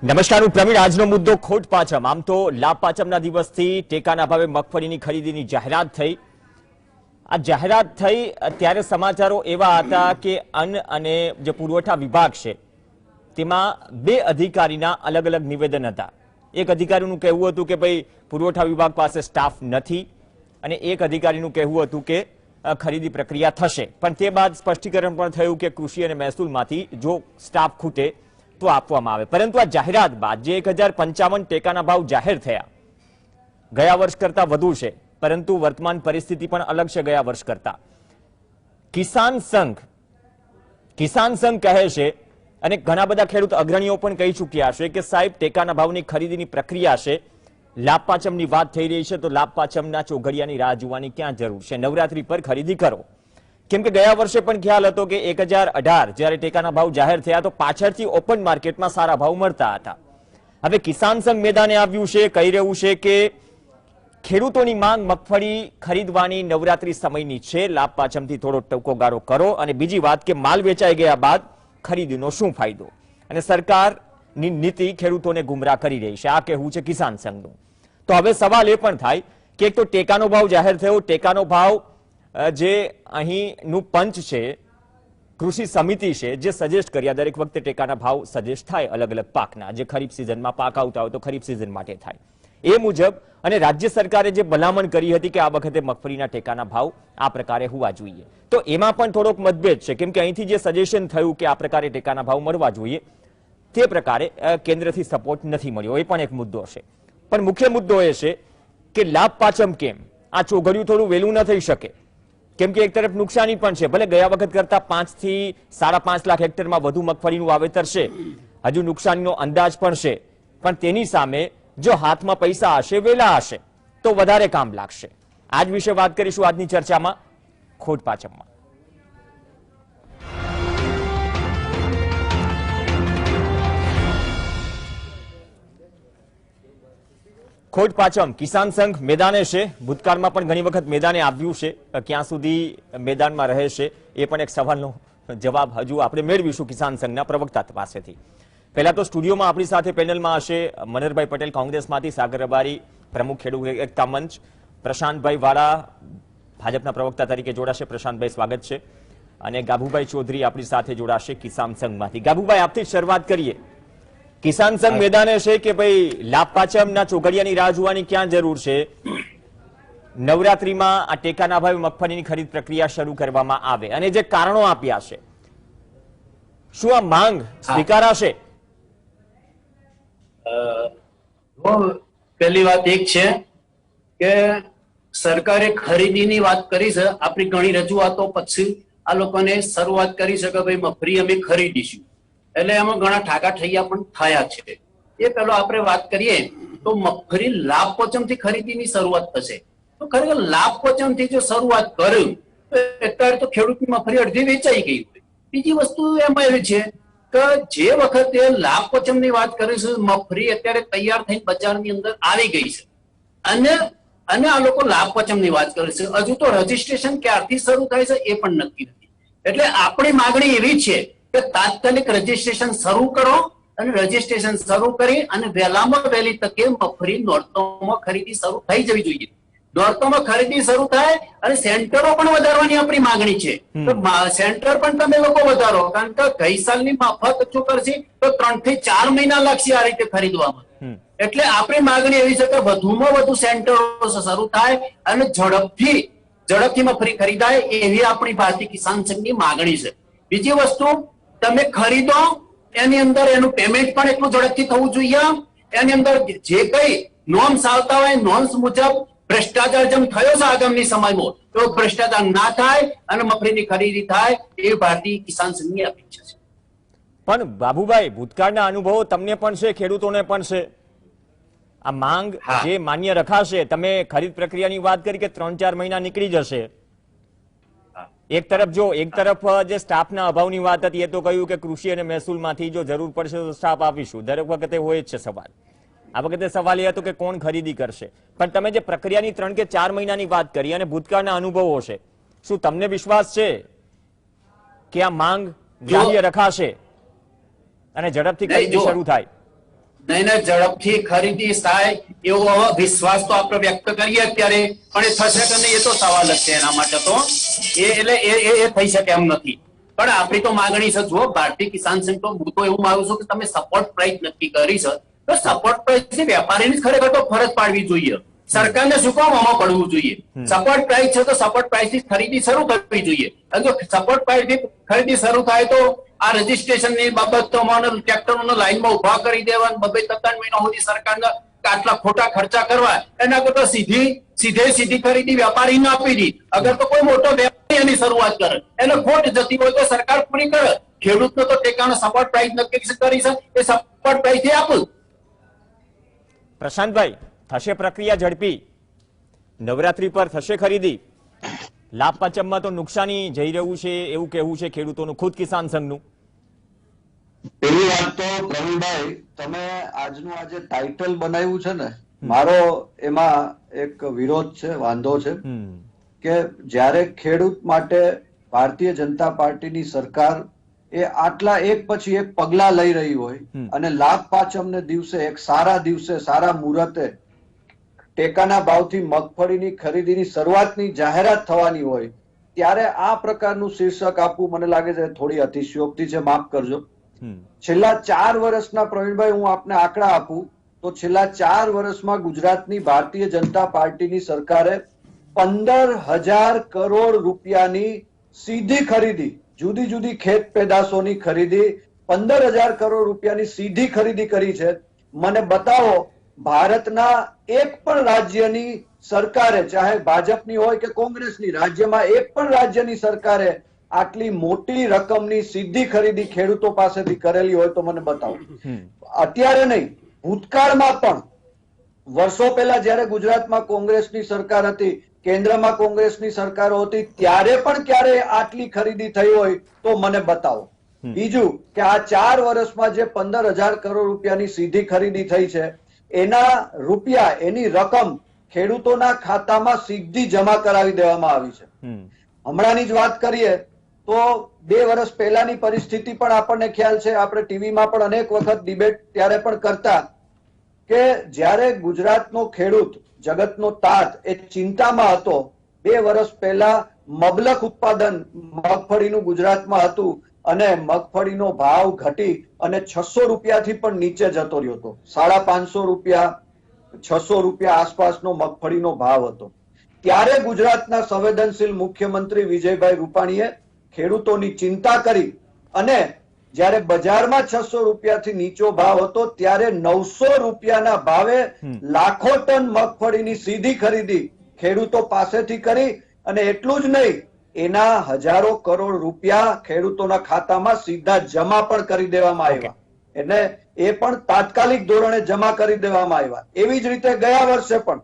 નમસ્કાર, હું પ્રવીણ. આજનો મુદ્દો ખોટ પાચમ. આમ તો લાભ પાચમના દિવસથી ટેકાના ભાવે મગફળીની ખરીદીની જાહેરાત થઈ. આ જાહેરાત થઈ ત્યારે સમાચારો એવા હતા કે અન્ન અને જે પુરવઠા વિભાગ છે તેમાં બે અધિકારીના અલગ અલગ નિવેદન હતા. એક અધિકારીનું કહેવું હતું કે ભાઈ પુરવઠા વિભાગ પાસે સ્ટાફ નથી, અને એક અધિકારીનું કહેવું હતું કે ખરીદી પ્રક્રિયા થશે. પણ તે બાદ સ્પષ્ટીકરણ પણ થયું કે કૃષિ અને મહેસૂલમાંથી જો સ્ટાફ ખૂટે તો આપવામાં આવે. પરંતુ આ જાહેરાત બાદ જે 1055 ટેકાના ભાવ જાહેર થયા, ગયા વર્ષ કરતા વધુ છે, પરંતુ વર્તમાન પરિસ્થિતિ પણ અલગ છે ગયા વર્ષ કરતા. કિસાન સંઘ કહે છે, અને ઘણા બધા ખેડૂત અગ્રણીઓ પણ કહી ચૂક્યા છે કે સાહેબ, ટેકાના ભાવની ખરીદીની પ્રક્રિયા છે, લાભ પાચમની વાત થઈ રહી છે તો લાભ પાચમના ચોઘડિયાની રાહ જોવાની ક્યાં જરૂર છે? નવરાત્રી પર ખરીદી કરો. કેમ કે ગયા વર્ષે પણ ખ્યાલ હતો કે 1018 જ્યારે ટેકાના ભાવ જાહેર થયા તો પાછળથી ઓપન માર્કેટમાં સારા ભાવ મળતા હતા. હવે કિસાન સંઘ મેદાને આવ્યું છે, કહી રહ્યું છે કે ખેડૂતોની માંગ મગફળી ખરીદવાની નવરાત્રી સમયની છે, લાભ પાચમથી થોડો ટૂંકો ગાળો કરો. અને બીજી વાત કે માલ વેચાઈ ગયા બાદ ખરીદીનો શું ફાયદો? અને સરકારની નીતિ ખેડૂતોને ગુમરાહ કરી રહી છે, આ કહેવું છે કિસાન સંઘનું. તો હવે સવાલ એ પણ થાય કે એક તો ટેકાનો ભાવ જાહેર થયો, ટેકાનો ભાવ જે અહીંનું પંચ છે, કૃષિ સમિતિ છે, જે સજેસ્ટ કર્યા, દરેક વખતે ટેકાના ભાવ સજેસ્ટ થાય અલગ અલગ પાકના, જે ખરીફ સિઝનમાં પાક આવતા હોય તો ખરીફ સિઝન માટે થાય એ મુજબ. અને રાજ્ય સરકારે જે ભલામણ કરી હતી કે આ વખતે મગફળીના ટેકાના ભાવ આ પ્રકારે હોવા જોઈએ, તો એમાં પણ થોડોક મતભેદ છે. કેમ કે અહીંથી જે સજેશન થયું કે આ પ્રકારે ટેકાના ભાવ મળવા જોઈએ, તે પ્રકારે કેન્દ્રથી સપોર્ટ નથી મળ્યો, એ પણ એક મુદ્દો છે. પણ મુખ્ય મુદ્દો એ છે કે લાભ પાચમ કેમ આ ચોઘડિયું થોડું વહેલું ન થઈ શકે? કેમ કે એક તરફ નુકસાની પણ છે. ભલે ગયા વખત કરતા 5 થી 5.5 લાખ હેક્ટરમાં વધુ મગફળીનું વાવેતર છે, હજુ નુકસાનીનો અંદાજ પણ છે, પણ તેની સામે જો હાથમાં પૈસા હશે, વેલા હશે, તો વધારે કામ લાગશે. આજ વિશે વાત કરીશું આજની ચર્ચામાં ખોટ પાચમમાં. ખોટ પાચમ, કિસાન સંઘ મેદાને છે. ભૂતકાળમાં પણ ઘણી વખત મેદાને આવ્યું છે. ક્યાં સુધી મેદાનમાં રહે છે એ પણ એક સવાલનો જવાબ હજુ આપણે મેળવીશું કિસાન સંઘના પ્રવક્તા પાસેથી. પહેલા તો સ્ટુડિયોમાં આપણી સાથે પેનલમાં હશે મનહરભાઈ પટેલ કોંગ્રેસમાંથી, સાગર રબારી પ્રમુખ ખેડૂત એકતા મંચ, પ્રશાંતભાઈ વાળા ભાજપના પ્રવક્તા તરીકે જોડાશે. પ્રશાંતભાઈ, સ્વાગત છે. અને ગાભુભાઈ ચૌધરી આપણી સાથે જોડાશે કિસાન સંઘમાંથી. ગાભુભાઈ, આપથી શરૂઆત કરીએ. કિસાન સંઘ મેદાને છે કે ભાઈ લાભ પાચમના ચોઘડિયાની રાહ જોવાની ક્યાં જરૂર છે? નવરાત્રીમાં આ ટેકાના ભાવે મગફળીની ખરીદ પ્રક્રિયા શરૂ કરવામાં આવે, અને જે કારણો આપ્યા છે, શું આ માંગ સ્વીકારાશે? પહેલી વાત એક છે કે સરકારે ખરીદીની વાત કરી છે. આપણી ઘણી રજૂઆતો પછી આ લોકોને શરૂઆત કરી છે કે ભાઈ મગફળી અમે ખરીદીશું, એટલે એમાં ઘણા ઠાકા ઠૈયા પણ થયા છે. એ પેલો આપણે વાત કરીએ તો મગફળી લાભ પચમથી ખરીદીની શરૂઆત થશે. તો ખરેખર લાભ પચમથી જો શરૂઆત કર્યું તો અત્યારે તો ખેડૂતની મગફળી અડધી વેચાઈ ગઈ હોય. બીજી વસ્તુ એમાં એવી છે કે જે વખતે લાભ પચમની વાત કરીશું, મગફળી અત્યારે તૈયાર થઈને બજારની અંદર આવી ગઈ છે, અને આ લોકો લાભ પચમની વાત કરે છે. હજુ તો રજીસ્ટ્રેશન ક્યારથી શરૂ થાય છે એ પણ નક્કી નથી. એટલે આપણી માંગણી એવી છે કે તાત્કાલિક રજીસ્ટ્રેશન શરૂ કરો, અને રજીસ્ટ્રેશન શરૂ કરી અને વહેલામાં વહેલી તકે મગફળી નોરતોમાં ખરીદી શરૂ થઈ જવી જોઈએ. નોરતોમાં ખરીદી શરૂ થાય અને સેન્ટરો પણ વધારવાની આપણી માંગણી છે. તો સેન્ટર પણ તમે લોકો વધારો, કારણ કે ગઈ સાલની માફક જો કરશે તો 3 થી 4 મહિના લાગશે આ રીતે ખરીદવામાં. એટલે આપણી માંગણી એવી છે કે વધુમાં વધુ સેન્ટરો શરૂ થાય અને ઝડપથી મગફળી ખરીદાય, એવી આપણી ભારતીય કિસાન સંઘની માંગણી છે. બીજી વસ્તુ, તમે ખરીદો એની અંદર એનું પેમેન્ટ પણ એટલું ઝડપથી થવું જોઈએ. એની અંદર જે કઈ નોર્મ્સ આવતા હોય, નોર્મ્સ મુજબ ભ્રષ્ટાચાર જેમ થયો છે આગામી સમયમાં, તો ભ્રષ્ટાચાર ના થાય અને મગફળીની ખરીદી થાય, એ ભારતીય કિસાન સંઘની અપેક્ષા છે. પણ બાબુભાઈ, ભૂતકાળના અનુભવો તમને પણ છે, ખેડૂતોને પણ છે. આ માંગ જે માન્ય રખાશે, તમે ખરીદ પ્રક્રિયાની વાત કરી કે 3-4 મહિના નીકળી જશે. એક તરફ જે સ્ટાફના અભાવની વાત હતી, એ તો કહ્યું કે કૃષિ અને મહેસૂલમાંથી જો જરૂર પડશે તો સ્ટાફ આપીશું. દરેક વખતે હોય જ છે સવાલ. આ વખતે સવાલ એ હતો કે કોણ ખરીદી કરશે. પણ તમે જે પ્રક્રિયાની 3 કે 4 મહિનાની વાત કરી અને ભૂતકાળના અનુભવો છે, શું તમને વિશ્વાસ છે કે આ માંગ ગ્રાહ્ય રખાશે અને ઝડપથી ખરીદી શરૂ થાય? નહીં ઝડપથી ખરીદી થાય એવો હવે વિશ્વાસ તો આપણે વ્યક્ત કરીએ અત્યારે, પણ એ થશે કે નહીં એ તો સવાલ જ છે. એના માટે તો એ થઈ શકે એમ નથી. પણ આપણી તો માંગણી છે, જુઓ ભારતીય કિસાન સંઘ તો હું તો એવું માંગુ છું કે તમે સપોર્ટ પ્રાઇસ નક્કી કરી છે તો સપોર્ટ પ્રાઇસ વેપારીની ખરેખર તો ફરજ પાડવી જોઈએ. સરકારને શું કામ આમાં પડવું જોઈએ? સપોર્ટ પ્રાઇસ છે તો સપોર્ટ પ્રાઇસ ની ખરીદી શરૂ કરવી જોઈએ. અને જો સપોર્ટ પ્રાઇસ ની ખરીદી શરૂ થાય તો આ રજીસ્ટ્રેશન ની બાબતોમાં ટ્રેક્ટરોને લાઈનમાં ઉભા કરી દેવા, 2-3 મહિના સુધી સરકારને આટલા ખોટા ખર્ચા કરવા, એના કરતા સીધી ખરીદી વેપારીને આપી દી. અગર તો કોઈ મોટો વેપારી એની શરૂઆત કરે, એને ખોટ જતી હોય તો સરકાર પૂરી કરે. ખેડૂતનો તો ટેકાનો સપોર્ટ પ્રાઇસ નક્કી કરી છે, એ સપોર્ટ પ્રાઇસ થી આપું. પ્રશાંતભાઈ, થશે પ્રક્રિયા ઝડપી? નવરાત્રી પર થશે ખરીદી? લાભ પાંચમમાં તો નુકસાની જઈ રહ્યું છે એવું કહેવું છે ખેડૂતોનું, ખુદ કિસાન સંઘનું. પેલી વાત તો પ્રવીણભાઈ, તમે આજનું આ જે ટાઇટલ બનાવ્યું છે ને, મારો એમાં એક વિરોધ છે, વાંધો છે કે જ્યારે ખેડૂત માટે ભારતીય જનતા પાર્ટીની સરકાર એ આટલા એક પછી એક પગલા લઈ રહી હોય અને લાભ પાંચમને દિવસે, એક સારા દિવસે, સારા મુહૂર્તે ટેકાના ભાવથી મગફળીની ખરીદીની શરૂઆતની જાહેરાત થવાની હોય, ત્યારે આ પ્રકારનું શીર્ષક આપવું મને લાગે છે થોડી અતિશયોક્તિ છે, માફ કરજો. છેલ્લા 4 વર્ષના, પ્રવીણભાઈ હું આપને આંકડા આપું તો છેલ્લા 4 વર્ષમાં ગુજરાતની ભારતીય જનતા પાર્ટીની સરકારે 15,000 કરોડ રૂપિયાની સીધી ખરીદી, જુદી જુદી ખેત પેદાશોની ખરીદી, 15,000 કરોડ રૂપિયાની સીધી ખરીદી કરી છે. મને બતાવો ભારતના એક પણ રાજ્યની સરકારે, ચાહે ભાજપની હોય કે કોંગ્રેસની, રાજ્યમાં એક પણ રાજ્યની સરકારે આટલી મોટી રકમની સીધી ખરીદી ખેડૂતો પાસેથી કરેલી હોય તો મને બતાવો. અત્યારે નહીં, ભૂતકાળમાં પણ વર્ષો પહેલા જયારે ગુજરાતમાં કોંગ્રેસની સરકાર હતી, કેન્દ્રમાં કોંગ્રેસની સરકારો હતી, ત્યારે પણ ક્યારે આટલી ખરીદી થઈ હોય તો મને બતાવો. બીજું કે આ 4 વર્ષમાં જે 15,000 કરોડ રૂપિયાની સીધી ખરીદી થઈ છે, એના રૂપિયા, એની રકમ ખેડૂતોના ખાતામાં સીધી જમા કરાવી દેવામાં આવી છે. હમણાંની જ વાત કરીએ તો 2 વર્ષ પહેલાની પરિસ્થિતિ પણ આપણને ખ્યાલ છે. આપણે ટીવીમાં પણ અનેક વખત ડિબેટ ત્યારે પણ કરતા કે જ્યારે ગુજરાતનો ખેડૂત, જગતનો તાત, એ ચિંતામાં હતો. 2 વર્ષ પહેલા મબલખ ઉત્પાદન મગફળીનું ગુજરાતમાં હતું અને મગફળીનો ભાવ ઘટી અને 600 રૂપિયાથી પણ નીચે જતો રહ્યો હતો. 550 રૂપિયા, 600 રૂપિયા આસપાસનો મગફળીનો ભાવ હતો. ત્યારે ગુજરાતના સંવેદનશીલ મુખ્યમંત્રી વિજયભાઈ રૂપાણીએ ખેડૂતોની ચિંતા કરી અને જ્યારે બજારમાં 600 રૂપિયાથી નીચો ભાવ હતો ત્યારે 900 રૂપિયાના ભાવે લાખો ટન મગફળીની સીધી ખરીદી ખેડૂતો પાસેથી કરી અને એટલું જ નહીં, એના હજારો કરોડ રૂપિયા ખેડૂતોના ખાતામાં સીધા જમા પણ કરી દેવામાં આવ્યા. એટલે એ પણ તાત્કાલિક ધોરણે જમા કરી દેવામાં આવ્યા. એવી જ રીતે ગયા વર્ષે પણ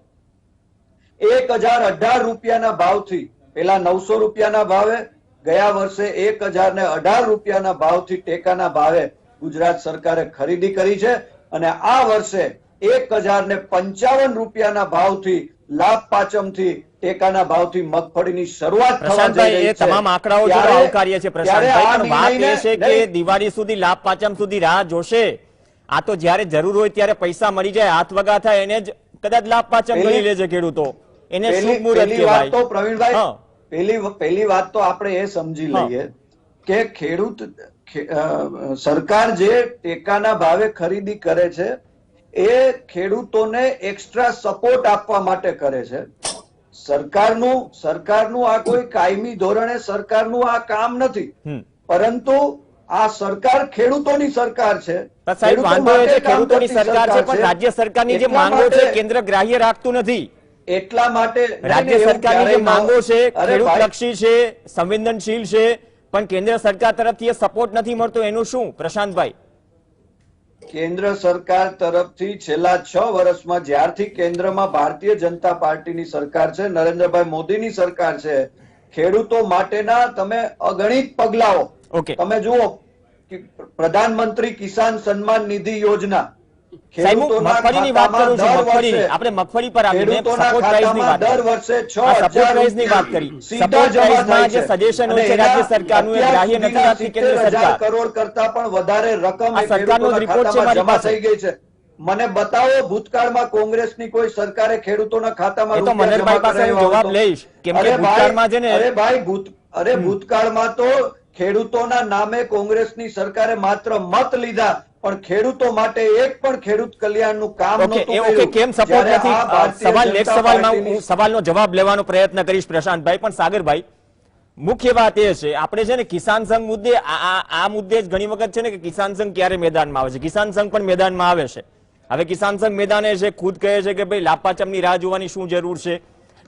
1,018 રૂપિયાના ભાવથી, પેલા 900 રૂપિયાના ભાવે, ગયા વર્ષે 1,018 રૂપિયાના ભાવથી ટેકાના ભાવે ગુજરાત સરકારે ખરીદી કરી છે અને આ વર્ષે 1,055 રૂપિયાના ભાવથી લાભ પાંચમથી ટેકાના ભાવથી મગફળીની શરૂઆત થવા જઈ રહી છે. તમામ આંકડાઓ જો આવકાર્ય છે પ્રશાંતભાઈ, પણ વાત એ છે કે દિવાળી સુધી, લાભ પાંચમ સુધી રાહ જોશે. આ તો જ્યારે જરૂર હોય ત્યારે પૈસા મળી જાય, હાથ વગા થાય એને જ કદાચ લાભ પાંચમ ગણી લેજે ખેડૂતો. એને શુભ મુહૂર્ત કહેવાય. તો પ્રવીણભાઈ, પહેલી વાત તો આપણે એ સમજી લઈએ કે ખેડૂત, સરકાર જે ટેકાના ભાવે ખરીદી કરે છે એ ખેડૂતોને એક્સ્ટ્રા સપોર્ટ આપવા માટે કરે છે. સરકારનું આ કોઈ કાયમી ધોરણે સરકારનું આ કામ નથી, પરંતુ આ સરકાર ખેડૂતોની સરકાર છે. ખેડૂતોની સરકાર છે, પણ રાજ્ય સરકારની જે માંગો છે કેન્દ્ર ગ્રાહ્ય રાખતું નથી. એટલા માટે રાજ્ય સરકારની જે માંગો છે ખેડૂતલક્ષી છે, સંવેદનશીલ છે, પણ કેન્દ્ર સરકાર તરફથી એ સપોર્ટ નથી મળતો. એનું શું પ્રશાંતભાઈ? કેન્દ્ર સરકાર તરફથી છેલ્લા 6 વર્ષમાં, જ્યારથી કેન્દ્રમાં ભારતીય જનતા પાર્ટીની સરકાર છે, નરેન્દ્રભાઈ મોદીની સરકાર છે, ખેડૂતો માટેના તમે અગણિત પગલાઓ તમે જુઓ કે પ્રધાનમંત્રી કિસાન સન્માન નિધિ યોજના, મગફળીની વાત કરું છું. મગફળીની આપણે મગફળી પર આવીને સપોર્ટ પ્રાઇસની વાત, દર વર્ષે સપોર્ટ પ્રાઇસની વાત કરી. સપોર્ટ પ્રાઇસમાં જે સજેશન હોય છે રાજ્ય સરકારનું, એ ગ્રાહ્ય નથી રાખતી કેન્દ્ર સરકાર. કરોડ કરતા પણ વધારે રકમ સરકારનો રિપોર્ટ છે મારી પાસે. થઈ ગઈ છે. મને બતાવો ભૂતકાળમાં કોંગ્રેસની કોઈ સરકારે ખેડૂતોના ખાતામાં એ તો રૂપિયા મનહરભાઈ જમા પાસે હું કરાવ્યા જવાબ હોય તો? લઈશ કેમ કે અરે ભૂતકાળમાં છે ને ભાઈ, અરે ભાઈ, ભૂતકાળમાં તો ખેડૂતોના નામે કોંગ્રેસની સરકારે માત્ર મત લીધા, પણ ખેડૂતો માટે એક પણ ખેડૂત કલ્યાણનું કામ ઓકે નહોતું એ ઓકે કર્યું. કેમ સપોર્ટ જ્યારે નથી આ ભારતીય સવાલ જનતા નેક્સ્ટ સવાલમાં પાર્ટીની હું સવાલનો જવાબ લેવાનો પ્રયત્ન કરીશ પ્રશાંતભાઈ, પણ સાગરભાઈ મુખ્ય વાત એ છે આપણે છે ને કિસાન સંઘ મુદ્દે આ મુદ્દે જ ઘણી વખત છે ને કે કિસાન સંઘ ક્યારે મેદાનમાં આવે છે, કિસાન સંઘ પણ મેદાનમાં આવે છે. હવે કિસાન સંઘ મેદાને છે, ખુદ કહે છે કે ભાઈ લાપાચમની રાહ જોવાની શું જરૂર છે.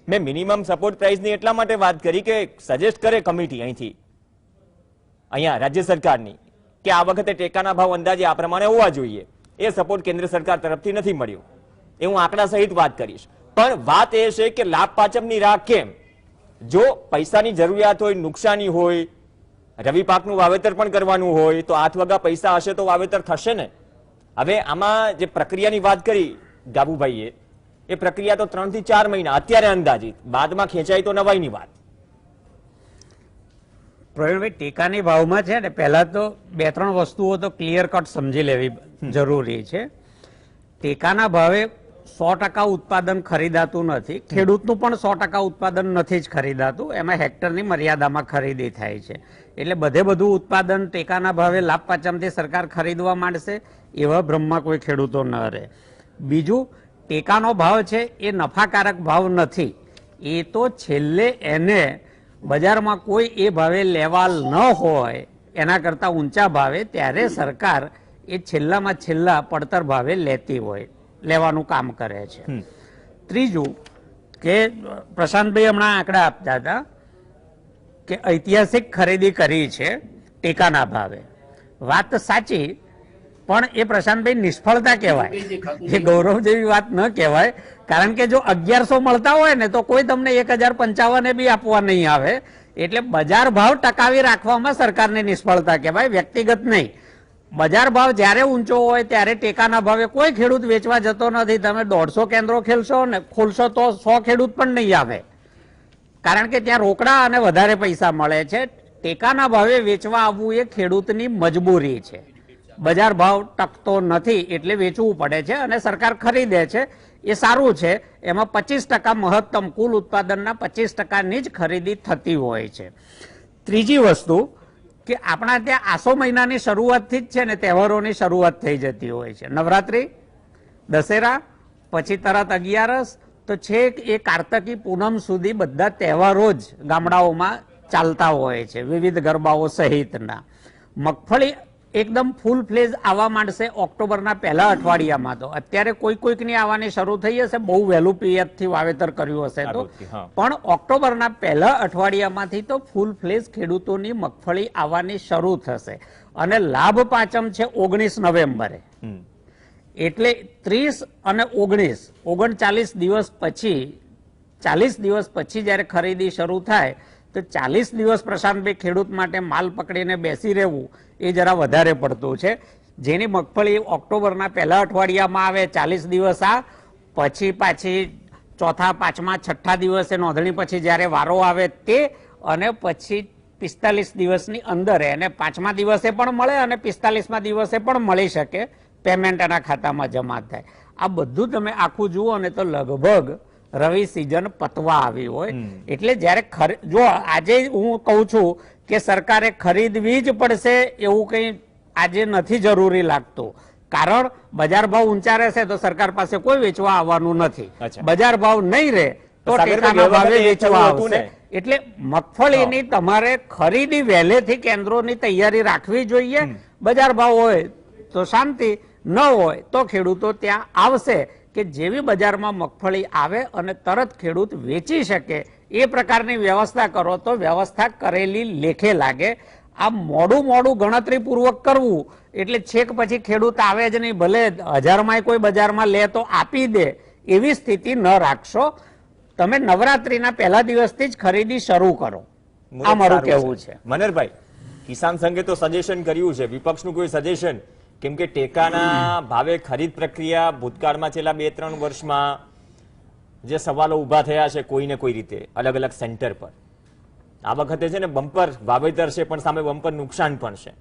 મેં મિનિમમ સપોર્ટ પ્રાઇસની એટલા માટે વાત કરી કે સજેસ્ટ કરે કમિટી અહીંયા રાજ્ય સરકારની કે આ વખતે ટેકાના ભાવ અંદાજે આ પ્રમાણે હોવા જોઈએ. એ સપોર્ટ કેન્દ્ર સરકાર તરફથી નથી મળ્યો, એ હું આંકડા સહિત વાત કરીશ. પણ વાત એ છે કે લાભ પાચમની રાહ કેમ? જો પૈસાની જરૂરિયાત હોય, નુકસાની હોય, રવિ પાકનું વાવેતર પણ કરવાનું હોય તો 8 વાગ્યા પૈસા હશે તો વાવેતર થશે ને. હવે આમાં જે પ્રક્રિયાની વાત કરી ગાબુભાઈએ, એ પ્રક્રિયા તો 3 થી 4 મહિના અત્યારે અંદાજિત, બાદમાં ખેંચાય તો નવાઈની વાત. પ્રવીણભાઈ, ટેકાની ભાવમાં છે ને પહેલા તો 2-3 વસ્તુઓ તો ક્લિયર કટ સમજી લેવી જરૂરી છે. ટેકાના ભાવે 100% ઉત્પાદન ખરીદાતું નથી, ખેડૂતનું પણ 100% ઉત્પાદન નથી જ ખરીદાતું, એમાં હેક્ટરની મર્યાદામાં ખરીદી થાય છે. એટલે બધું ઉત્પાદન ટેકાના ભાવે લાભ પાચમથી સરકાર ખરીદવા માંડશે એવા ભ્રમમાં કોઈ ખેડૂતો ન રહે. બીજું, ટેકાનો ભાવ છે એ નફાકારક ભાવ નથી, એ તો છેલ્લે એને બજારમાં કોઈ એ ભાવે લેવાલ ન હોય એના કરતા ઊંચા ભાવે ત્યારે સરકાર એ છેલ્લામાં છેલ્લા પડતર ભાવે લેતી હોય, લેવાનું કામ કરે છે. ત્રીજું કે પ્રશાંતભાઈ હમણાં આંકડા આપતા હતા કે ઐતિહાસિક ખરીદી કરી છે ટેકાના ભાવે. વાત સાચી, પણ એ પ્રશાંતભાઈ નિષ્ફળતા કહેવાય, એ ગૌરવ જેવી વાત ન કહેવાય. કારણ કે જો 1100 મળતા હોય ને તો કોઈ તમને 1055 બી આપવા નહીં આવે. એટલે બજાર ભાવ ટકાવી રાખવામાં સરકારની નિષ્ફળતા કહેવાય, વ્યક્તિગત નહીં. બજાર ભાવ જ્યારે ઊંચો હોય ત્યારે ટેકાના ભાવે કોઈ ખેડૂત વેચવા જતો નથી. તમે 150 કેન્દ્રો ખોલશો તો 100 ખેડૂત પણ નહીં આવે, કારણ કે ત્યાં રોકડા અને વધારે પૈસા મળે છે. ટેકાના ભાવે વેચવા આવવું એ ખેડૂતની મજબૂરી છે. બજાર ભાવ ટકતો નથી એટલે વેચવું પડે છે અને સરકાર ખરીદે છે, એ સારું છે. એમાં 25% મહત્તમ કુલ ઉત્પાદનના 25%ની જ ખરીદી થતી હોય છે. ત્રીજી વસ્તુ કે આપણા ત્યાં આસો મહિનાની શરૂઆતથી જ છે ને તહેવારોની શરૂઆત થઈ જતી હોય છે. નવરાત્રી, દશેરા, પછી તરત 11, તો છેક એ કાર્તકી પૂનમ સુધી બધા તહેવારો જ ગામડાઓમાં ચાલતા હોય છે, વિવિધ ગરબાઓ સહિતના. મગફળી એકદમ ફૂલ ફ્લેજ આવવા માંડશે ઓક્ટોબરના પહેલા અઠવાડિયામાં. તો અત્યારે કોઈકની આવવાની શરૂ થઈ હશે, બહુ વહેલું પિયતથી વાવેતર કર્યું હશે તો, પણ ઓક્ટોબરના પહેલા અઠવાડિયામાંથી તો ફૂલ ફ્લેજ ખેડૂતોની મગફળી આવવાની શરૂ થશે. અને લાભ પાંચમ છે 19 નવેમ્બરે, એટલે 30 અને 19, 39 દિવસ પછી, 40 દિવસ પછી જયારે ખરીદી શરૂ થાય તો 40 દિવસ પ્રશાંતભાઈ ખેડૂત માટે માલ પકડીને બેસી રહેવું એ જરા વધારે પડતું છે. જેની મગફળી ઓક્ટોબરના પહેલા અઠવાડિયામાં આવે, 40 દિવસ આ પછી પાછી ચોથા, પાંચમા, છઠ્ઠા દિવસે નોંધણી પછી જ્યારે વારો આવે તે, અને પછી 45 દિવસની અંદર એને 5મા દિવસે પણ મળે અને 45મા દિવસે પણ મળી શકે, પેમેન્ટ એના ખાતામાં જમા થાય. આ બધું તમે આખું જુઓ ને તો લગભગ રવિ સિઝન પતવા આવી હોય. એટલે જયારે જો આજે હું કહું છું કે સરકારે ખરીદવી જ પડશે એવું કંઈ આજે નથી જરૂરી લાગતું, કારણ બજાર ભાવ ઊંચા રહેશે તો સરકાર પાસે કોઈ વેચવા આવવાનું નથી. બજાર ભાવ નહીં રહે તો ટેકાના ભાવે વેચવા આવશે. એટલે મગફળીની તમારે ખરીદી વહેલેથી કેન્દ્રોની તૈયારી રાખવી જોઈએ. બજાર ભાવ હોય તો શાંતિ, ન હોય તો ખેડૂતો ત્યાં આવશે કે જેવી બજારમાં મગફળી આવે અને તરત ખેડૂત વેચી શકે એ પ્રકારની વ્યવસ્થા કરો તો વ્યવસ્થા કરેલી લેખે લાગે. આ મોડું ગણતરીપૂર્વક કરવું એટલે છેક પછી ખેડૂત આવે જ નહીં, ભલે 1000માં કોઈ બજારમાં લે તો આપી દે, એવી સ્થિતિ ન રાખશો. તમે નવરાત્રીના પહેલા દિવસથી જ ખરીદી શરૂ કરો, આ મારું કહેવું છે. મનહરભાઈ, કિસાન સંઘે તો સજેશન કર્યું છે, વિપક્ષનું કોઈ સજેશન? કેમ કે ટેકાના ભાવે ખરીદ પ્રક્રિયા ભૂતકાળમાં છેલ્લા 2-3 વર્ષમાં જે સવાલો ઉભા થયા છે કોઈને કોઈ રીતે અલગ અલગ સેન્ટર પર, આ વખતે છે ને બમ્પર વાવેતર છે પણ સામે બમ્પર નુકસાન પણ છે.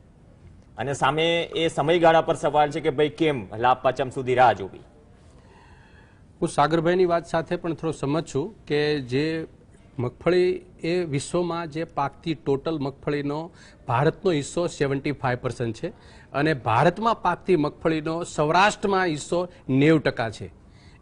અને સામે એ સમયગાળા પર સવાલ છે કે ભાઈ કેમ લાભ પાંચમ સુધી રાહ જોવી? હું સાગરભાઈની વાત સાથે પણ થોડો સમજ છું કે જે મગફળી એ વિશ્વમાં જે પાકતી ટોટલ મગફળીનો ભારતનો હિસ્સો 75% છે અને ભારતમાં પાકતી મગફળીનો સૌરાષ્ટ્રમાં હિસ્સો 90% છે.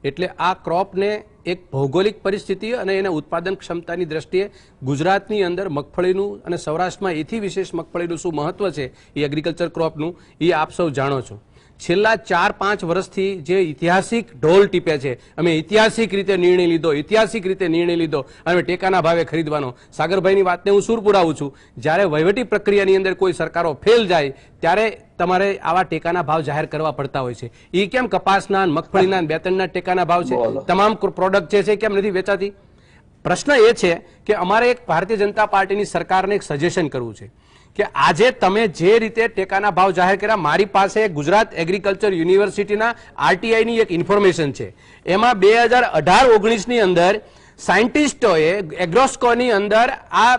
એટલે આ ક્રોપને એક ભૌગોલિક પરિસ્થિતિ અને એના ઉત્પાદન ક્ષમતાની દ્રષ્ટિએ ગુજરાતની અંદર મગફળીનું અને સૌરાષ્ટ્રમાં એથી વિશેષ મગફળીનું શું મહત્વ છે એ એગ્રીકલ્ચર ક્રોપનું એ આપ સૌ જાણો છો. છેલ્લા 4-5 વર્ષથી જે ઐતિહાસિક ઢોલ ટીપે છે, અમે ઐતિહાસિક રીતે નિર્ણય લીધો અને ટેકાના ભાવે ખરીદવાનો. સાગરભાઈની વાતને હું સૂર પુરાવું છું. જ્યારે વહીવટી પ્રક્રિયાની અંદર કોઈ સરકારો ફેલ જાય ત્યારે તમારે આવા ટેકાના ભાવ જાહેર કરવા પડતા હોય છે. એ કેમ કપાસના, મગફળીના, બેતનના ટેકાના ભાવ છે, તમામ પ્રોડક્ટ જે છે કેમ નથી વેચાતી? પ્રશ્ન એ છે કે અમારે એક ભારતીય જનતા પાર્ટીની સરકારને એક સજેશન કરવું છે કે આજે તમે જે રીતે ટેકાના ભાવ જાહેર કર્યા, મારી પાસે ગુજરાત એગ્રીકલ્ચર યુનિવર્સિટીના આરટીઆઈની એક ઇન્ફોર્મેશન છે. એમાં 2018-19 ની અંદર સાયન્ટિસ્ટોએ એગ્રોસ્કોની અંદર આ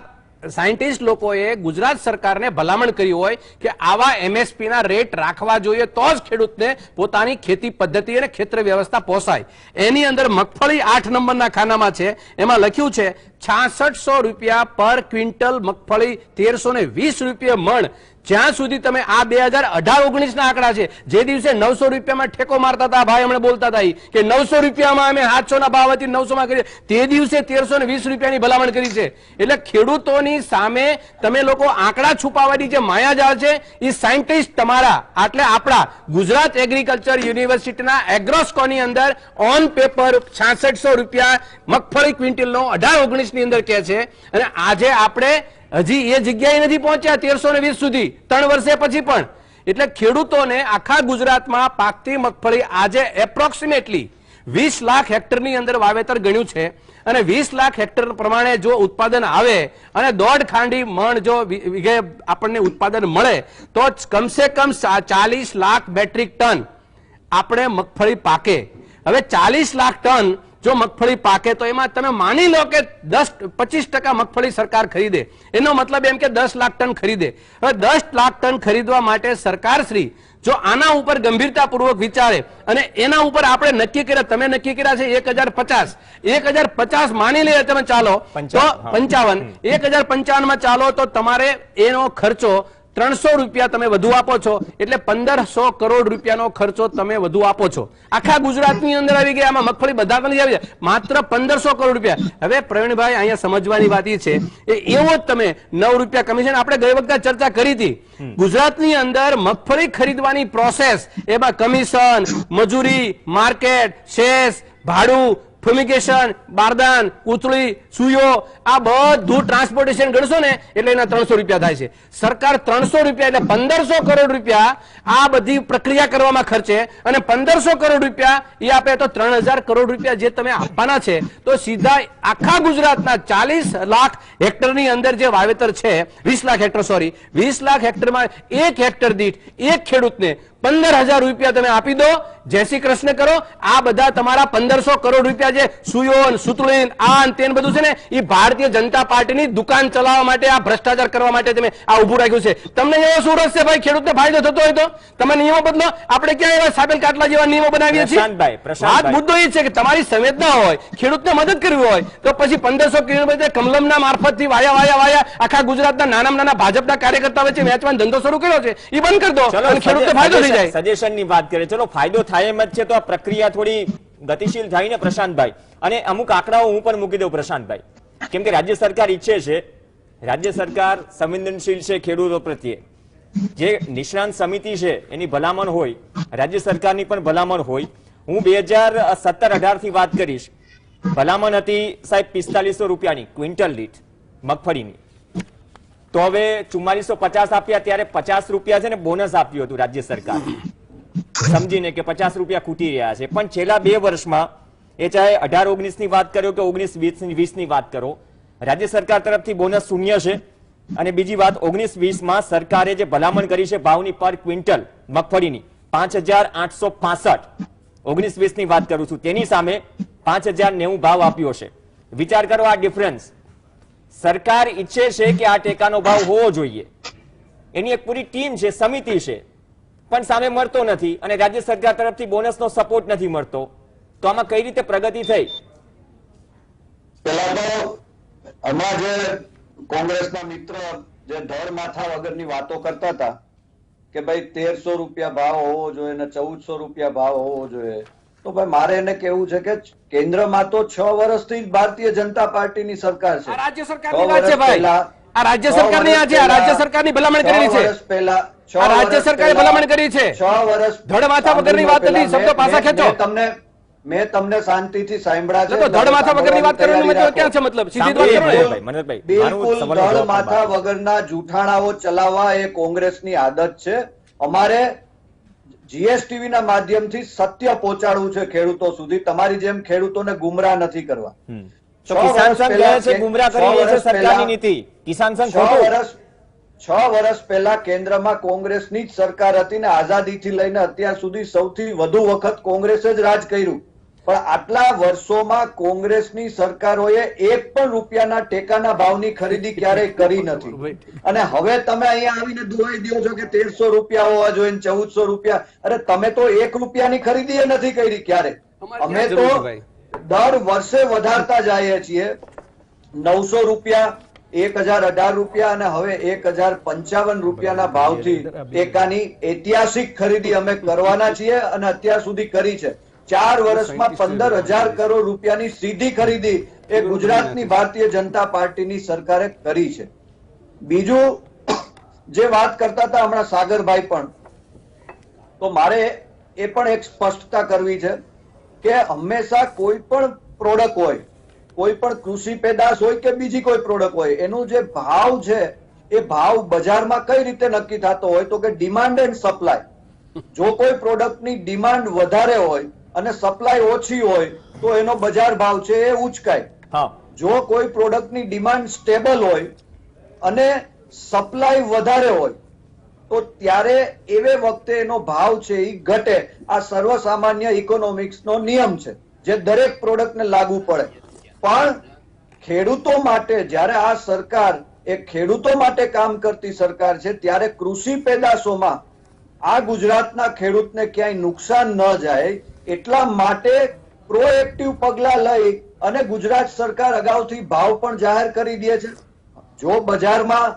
સાયન્ટિસ્ટ લોકોએ ગુજરાત સરકારને ભલામણ કરી હોય કે આવા એમએસપી ના રેટ રાખવા જોઈએ તો જ ખેડૂતને પોતાની ખેતી પદ્ધતિ અને ક્ષેત્ર વ્યવસ્થા પોસાય. એની અંદર મગફળી 8 નંબરના ખાનામાં છે. એમાં લખ્યું છે 6600 રૂપિયા પર ક્વિન્ટલ મગફળી, 1320 રૂપિયા મણ. જ્યાં સુધી તમે આ 2018-19 ના આંકડા છે, જે દિવસે 900 રૂપિયામાં ઠેકો મારતા હતા ભાઈ, હમણાં બોલતા હતા કે 900 રૂપિયામાં અમે 700 ના ભાવ હતી 900 માં કરી, તે દિવસે 1320 રૂપિયાની ભલામણ કરી છે. એટલે ખેડૂતોની સામે તમે લોકો આંકડા છુપાવવાની જે માયાજાળ છે એ સાયન્ટિસ્ટ તમારા એટલે આપણા ગુજરાત એગ્રીકલ્ચર યુનિવર્સિટીના એગ્રોસ્કોની અંદર ઓન પેપર 6600 રૂપિયા મગફળી ક્વિન્ટલનો 18-19 ની અંદર કહે છે. અને આજે આપણે હજી એ જગ્યાએ નથી પહોંચ્યા 1320 સુધી, 3 વર્ષે પછી પણ. એટલે ખેડૂતોને આખા ગુજરાતમાં પાકતી મગફળી આજે એપ્રોક્સિમેટલી 20 લાખ હેક્ટરની અંદર વાવેતર ગણ્યું છે અને 20 લાખ હેક્ટર પ્રમાણે જો ઉત્પાદન આવે અને 1.5 ખાંડી મણ જો વીઘે આપણને ઉત્પાદન મળે તો કમસે કમ 40 લાખ મેટ્રિક ટન આપણે મગફળી પાકે. હવે 40 લાખ ટન જો મગફળી પાકે તો એમાં તમે માની લો કે 10-25% મગફળી સરકાર ખરીદે. એનો મતલબ એમ કે 10 લાખ ટન ખરીદે. હવે 10 લાખ ટન ખરીદવા માટે સરકાર શ્રી જો આના ઉપર ગંભીરતાપૂર્વક વિચારે અને એના ઉપર આપણે નક્કી કર્યા, તમે નક્કી કર્યા છે 1050 માની લઈએ તમે, ચાલો તો 55, 1055 માં ચાલો તો તમારે એનો ખર્ચો 300 રૂપિયા તમે વધુ આપો છો એટલે 1500 કરોડ રૂપિયાનો ખર્ચો તમે વધુ આપો છો. આખા ગુજરાતની અંદર આવી ગયા. આમાં મગફળી બધા નથી આવી જાય, માત્ર 1500 કરોડ રૂપિયા. હવે પ્રવીણભાઈ અહીંયા સમજવાની વાત એ છે એવો જ તમે 9 રૂપિયા કમિશન, આપણે ગઈ વખતે ચર્ચા કરી હતી. ગુજરાતની અંદર મગફળી ખરીદવાની પ્રોસેસ, એમાં કમિશન, મજૂરી, માર્કેટ, સેસ, ભાડું, ફ્યુમિગેશન, બારદાન, કૂતળી, સુયો, આ બધું ટ્રાન્સપોર્ટેશન ગણશો ને એટલે એના 300 રૂપિયા થાય છે. સરકાર 300 રૂપિયા એટલે 1500 કરોડ રૂપિયા આ બધી પ્રક્રિયા કરવામાં ખર્ચે અને 1500 કરોડ રૂપિયા એ આપે તો 3000 કરોડ રૂપિયા જે તમે આપવાના છે તો સીધા આખા ગુજરાતના 40 લાખ હેક્ટરની અંદર જે વાવેતર છે, 20 લાખ હેક્ટર, સોરી 20 લાખ હેક્ટરમાં એક હેક્ટર દીઠ એક ખેડૂતને 15000 રૂપિયા તમે આપી દો, જય શ્રી કૃષ્ણ કરો. આ બધા તમારા 1500 કરોડ રૂપિયા જે સુયોન, સુતળીન, આન તેન બધું છે ને એ ભારતીય જનતા પાર્ટીની દુકાન ચલાવવા માટે, આ ભ્રષ્ટાચાર કરવા માટે તમે આ ઉભું રાખ્યું છે. તમને એવો શું રસ છે ભાઈ ખેડૂતને ફાયદો થતો હોય તો તમે નિયમો બદલો. આપણે ક્યાં એવા સાબેલ કાટલા જેવા નિયમો બનાવીએ છીએ? વાત મુદ્દો એ છે કે તમારી સંવેદના હોય, ખેડૂતને મદદ કરવી હોય તો પછી 1500 કિલોમીટર કમલમના મારફતથી વાયા આખા ગુજરાતના નાના ભાજપના કાર્યકર્તા વચ્ચે વેચવાનો ધંધો શરૂ કર્યો છે એ બંધ કરી દો અને ખેડૂતને ફાયદો થઈ જાય. સજેશનની વાત કરીએ, ચલો ફાયદો થાય એમ જ છે તો આ પ્રક્રિયા થોડી ગતિશીલ થાય ને પ્રશાંતભાઈ. અને અમુક આંકડાઓ હું પણ મૂકી દઉં પ્રશાંતભાઈ, કેમ કે રાજ્ય સરકાર ઈચ્છે છે, રાજ્ય સરકાર સંવેદનશીલ છે ખેડૂતો પ્રત્યે. જે નિષ્ણાંત સમિતિ છે એની ભલામણ હોય, રાજ્ય સરકારની પણ ભલામણ હોય. હું 2017-18 થી વાત કરીશ. ભલામણ હતી સાહેબ 4500 રૂપિયાની ક્વિન્ટલ દીઠ મગફળીની. તો હવે 4450 આપ્યા, ત્યારે 50 રૂપિયા છે ને બોનસ આપ્યું હતું રાજ્ય સરકાર, સમજીને કે 50 રૂપિયા ખૂટી રહ્યા છે. પણ છેલ્લા 2 વર્ષમાં એ ચાહે 18-19 ની વાત કરો કે 19-20 ની વાત કરો, રાજ્ય સરકાર તરફથી બોનસ શૂન્ય છે. અને બીજી વાત, 19-20 માં સરકારે જે ભલામણ કરી છે ભાવની પર ક્વિન્ટલ મગફળીની 5865, 19-20 ની વાત કરું છું, તેની સામે 5090 ભાવ આપ્યો છે. વિચાર કરો આ ડિફરન્સ. સરકાર ઈચ્છે છે કે આ ટેકાનો ભાવ હોવો જોઈએ, એની એક પૂરી ટીમ છે, સમિતિ છે, પણ સામે મળતો નથી અને રાજ્ય સરકાર તરફથી બોનસનો સપોર્ટ નથી મળતો, તો આમાં કઈ રીતે પ્રગતિ થઈ? પેલા તો હમણાં જે કોંગ્રેસના મિત્ર જે ધડ માથા વગરની વાતો કરતા હતા કે ભાઈ 1300 રૂપિયા ભાવ હોવો જોઈએ ને 1400 રૂપિયા ભાવ હોવો જોઈએ, તો ભાઈ મારે એને કેવું છે કે કેન્દ્રમાં તો 6 વર્ષથી જ ભારતીય જનતા પાર્ટીની સરકાર છે. આ રાજ્ય સરકારની વાત છે ભાઈ, આ રાજ્ય સરકારની આ છે, આ રાજ્ય સરકારની ભલામણ કરેલી છે, આ રાજ્ય સરકારે ભલામણ કરી છે. 6 વર્ષ ધડ માથા વગરની વાત નથી, શબ્દો પાછા ખેંચો. મેં તમને શાંતિથી સાંભળ્યા છે. તો ધડ માથા વગરની વાત કરવાનો મતલબ ક્યાં છે? મતલબ સીધી વાત કરો ને. બિલકુલ ધડ માથા વગરના જૂઠાણાઓ ચલાવવા એ કોંગ્રેસની આદત છે. અમારે જીએસટીવી ના માધ્યમથી સત્ય પહોંચાડવું છે ખેડૂતો સુધી. તમારી જેમ ખેડૂતોને ગુમરાહ નથી કરવા. તો કિસાન સંઘ કહે છે ગુમરાહ કરી રહી છે સરકારની નીતિ. કિસાન સંઘ ખોટું. 6 વર્ષ પહેલા કેન્દ્રમાં કોંગ્રેસની જ સરકાર હતી ને આઝાદીથી લઈને અત્યાર સુધી સૌથી વધુ વખત કોંગ્રેસે જ રાજ કર્યું, પણ આટલા વર્ષોમાં કોંગ્રેસની સરકારોએ એક પણ રૂપિયાના ટેકાના ભાવની ખરીદી ક્યારેય કરી નથી. અને હવે તમે અહીંયા આવીને દુહાઈ દો છો કે 1300 રૂપિયા હોવા જોઈએ, 1400 રૂપિયા. અરે તમે તો 1 રૂપિયાની ખરીદી એ નથી કરી ક્યારે. અમે તો દર વર્ષે વધારતા જઈએ છીએ. 900 રૂપિયા, 1018 રૂપિયા અને હવે 1055 રૂપિયાના ભાવથી ટેકાની ઐતિહાસિક ખરીદી અમે કરવાના છીએ અને અત્યાર સુધી કરી છે. 4 વર્ષમાં 15,000 કરોડ રૂપિયાની સીધી ખરીદી એ ગુજરાતની ભારતીય જનતા પાર્ટીની સરકારે કરી છે. બીજું જે વાત કરતા હતા હમણાં સાગરભાઈ પણ, તો મારે એ પણ એક સ્પષ્ટતા કરવી છે કે હંમેશા કોઈ પણ પ્રોડક્ટ હોય, કોઈ પણ કૃષિ પેદાશ હોય કે બીજી કોઈ પ્રોડક્ટ હોય, એનું જે ભાવ છે એ ભાવ બજારમાં કઈ રીતે નક્કી થતો હોય તો કે ડિમાન્ડ એન્ડ સપ્લાય. જો કોઈ પ્રોડક્ટની ડિમાન્ડ વધારે હોય અને સપ્લાય ઓછી હોય તો એનો બજાર ભાવ છે એ ઉચકાય. જો કોઈ પ્રોડક્ટની ડિમાન્ડ સ્ટેબલ હોય અને સપ્લાય વધારે હોય તો ત્યારે એવે વખતે એનો ભાવ છે એ ઘટે. આ સર્વસામાન્ય ઇકોનોમિક્સનો નિયમ છે જે દરેક પ્રોડક્ટને લાગુ પડે. પણ ખેડૂતો માટે જ્યારે આ સરકાર એ ખેડૂતો માટે કામ કરતી સરકાર છે ત્યારે કૃષિ પેદાશોમાં આ ગુજરાતના ખેડૂતને ક્યાંય નુકસાન ન જાય એટલા માટે પ્રોએક્ટિવ પગલા લઈ અને ગુજરાત સરકાર અગાઉથી ભાવ પણ જાહેર કરી દે છે. જો બજારમાં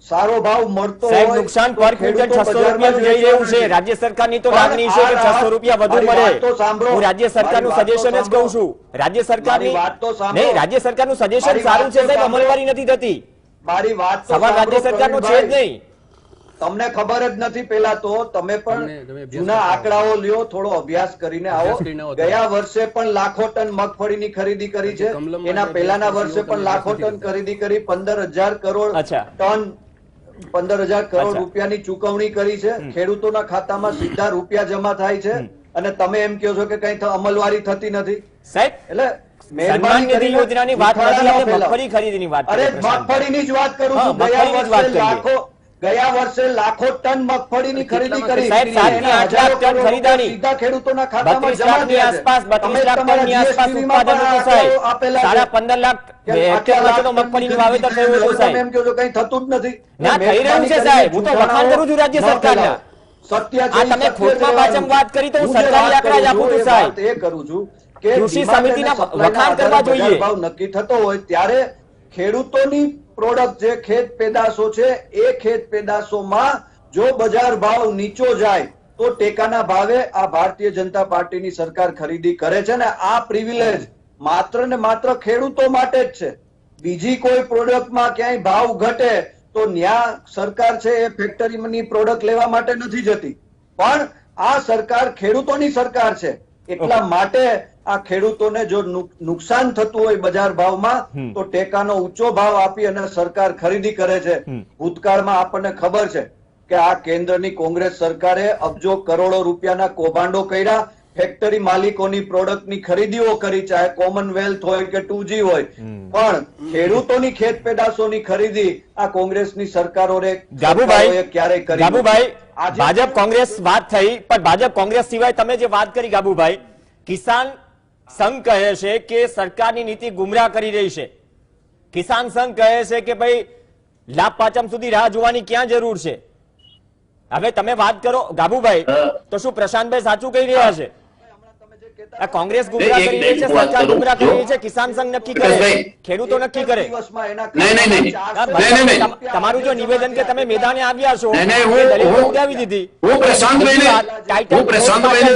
સારો ભાવ મળતો હોય, નુકસાન પર ક્વિન્ટલ 600 રૂપિયાનું જઈ રહ્યું છે. રાજ્ય સરકારની તો માંગણી છે કે 600 રૂપિયા વધુ મળે. હું રાજ્ય સરકારનું સજેશન જ કહું છું. રાજ્ય સરકારની નહીં, રાજ્ય સરકારનું સજેશન સારું છે સાહેબ, અમલવારી નથી થતી. મારી વાત સવાલ રાજ્ય સરકારનો છે જ નહીં. તમને ખબર જ નથી. પેલા તો તમે પણ જૂના આંકડાઓ લ્યો, થોડો અભ્યાસ કરીને આવો. ગયા વર્ષે પણ લાખો ટન મગફળીની ખરીદી કરી છે. એના પહેલાના વર્ષે પણ લાખો ટન ખરીદી કરી. 15,000 કરોડ ટન 15,000 કરોડ રૂપિયાની ચૂકવણી કરી છે. ખેડૂતોના ખાતામાં સીધા રૂપિયા જમા થાય છે અને તમે એમ કહો છો કે કઈ અમલવારી થતી નથી સાહેબ. એટલે સન્માન નિધિ યોજનાની વાત નથી, આપણે મગફળી ખરીદીની વાત કરીએ. અરે મગફળીની જ વાત કરું છું. ગયા વર્ષે લાખો ટન મગફળીની ખરીદી કરી. સાહેબ 7 થી 8 લાખ ટન ખરીદારી સીધા ખેડૂતોના ખાતામાં 32 લાખની આસપાસ 32 લાખ ટનની આસપાસ ઉત્પાદન હતું સાહેબ. 15.5 લાખ હેક્ટર વચ્ચેનો મગફળીનું વાવેતર થયું હતું સાહેબ. એમ કહો છો કઈ થતું જ નથી. ના થઈ રહ્યું છે સાહેબ. હું તો વખાણ કરું છું રાજ્ય સરકારના. સત્ય આ તમે ખોટમાં પાછમ વાત કરી તો હું સરકારી આંકડા જ આપું છું સાહેબ. એ કરું છું કે કૃષિ સમિતિના વખાણ કરવા જોઈએ. ભાવ નક્કી થતો હોય ત્યારે ખેડૂતોની પ્રોડક્ટ જે ખેત પેદાશો છે એ ખેત પેદાશોમાં જો બજાર ભાવ નીચો જાય તો ટેકાના ભાવે આ ભારતીય જનતા પાર્ટીની સરકાર ખરીદી કરે છે ને આ પ્રિવિલેજ માત્ર ને માત્ર ખેડૂતો માટે જ છે. બીજી કોઈ પ્રોડક્ટમાં ક્યાંય ભાવ ઘટે તો ન્યા સરકાર છે એ ફેક્ટરીની પ્રોડક્ટ લેવા માટે નથી જતી. પણ આ સરકાર ખેડૂતોની સરકાર છે એટલા માટે આ ખેડૂતોને જો નુકસાન થતું હોય બજાર ભાવમાં તો ટેકાનો ઊંચો ભાવ આપી અને સરકાર ખરીદી કરે છે. ભૂતકાળમાં આપણને ખબર છે કે આ કેન્દ્રની કોંગ્રેસ સરકારે અબજો કરોડો રૂપિયાના કૌભાંડો કર્યા. ફેક્ટરી માલિકોની પ્રોડક્ટની ખરીદીઓ કરી, ચાહે કોમનવેલ્થ હોય કે 2G હોય, પણ ખેડૂતોની ખેત પેદાશોની ખરીદી આ કોંગ્રેસની સરકારોએ ક્યારેય કરી. ગાબુભાઈ, ભાજપ કોંગ્રેસ વાત થઈ, પણ ભાજપ કોંગ્રેસ સિવાય તમે જે વાત કરી ગાબુભાઈ, કિસાન સંઘ કહે છે કે સરકારની નીતિ ગુમરાહ કરી રહી છે. કિસાન સંઘ કહે છે કે ભાઈ લાભ પાંચમ સુધી રાહ જોવાની ક્યાં જરૂર છે. હવે તમે વાત કરો ગાભુભાઈ, તો શું પ્રશાંતભાઈ સાચું કહી રહ્યા છે? આ કોંગ્રેસ ગુમરાહ કરી રહી છે, સરકાર ગુમરાહ કરી રહી છે, કિસાન સંઘ નક્કી કરે, ખેડૂતો નક્કી કરે. તમારું જો નિવેદન કે તમે મેદાને આવ્યા છો, દલિતો ઉડાવી દીધી.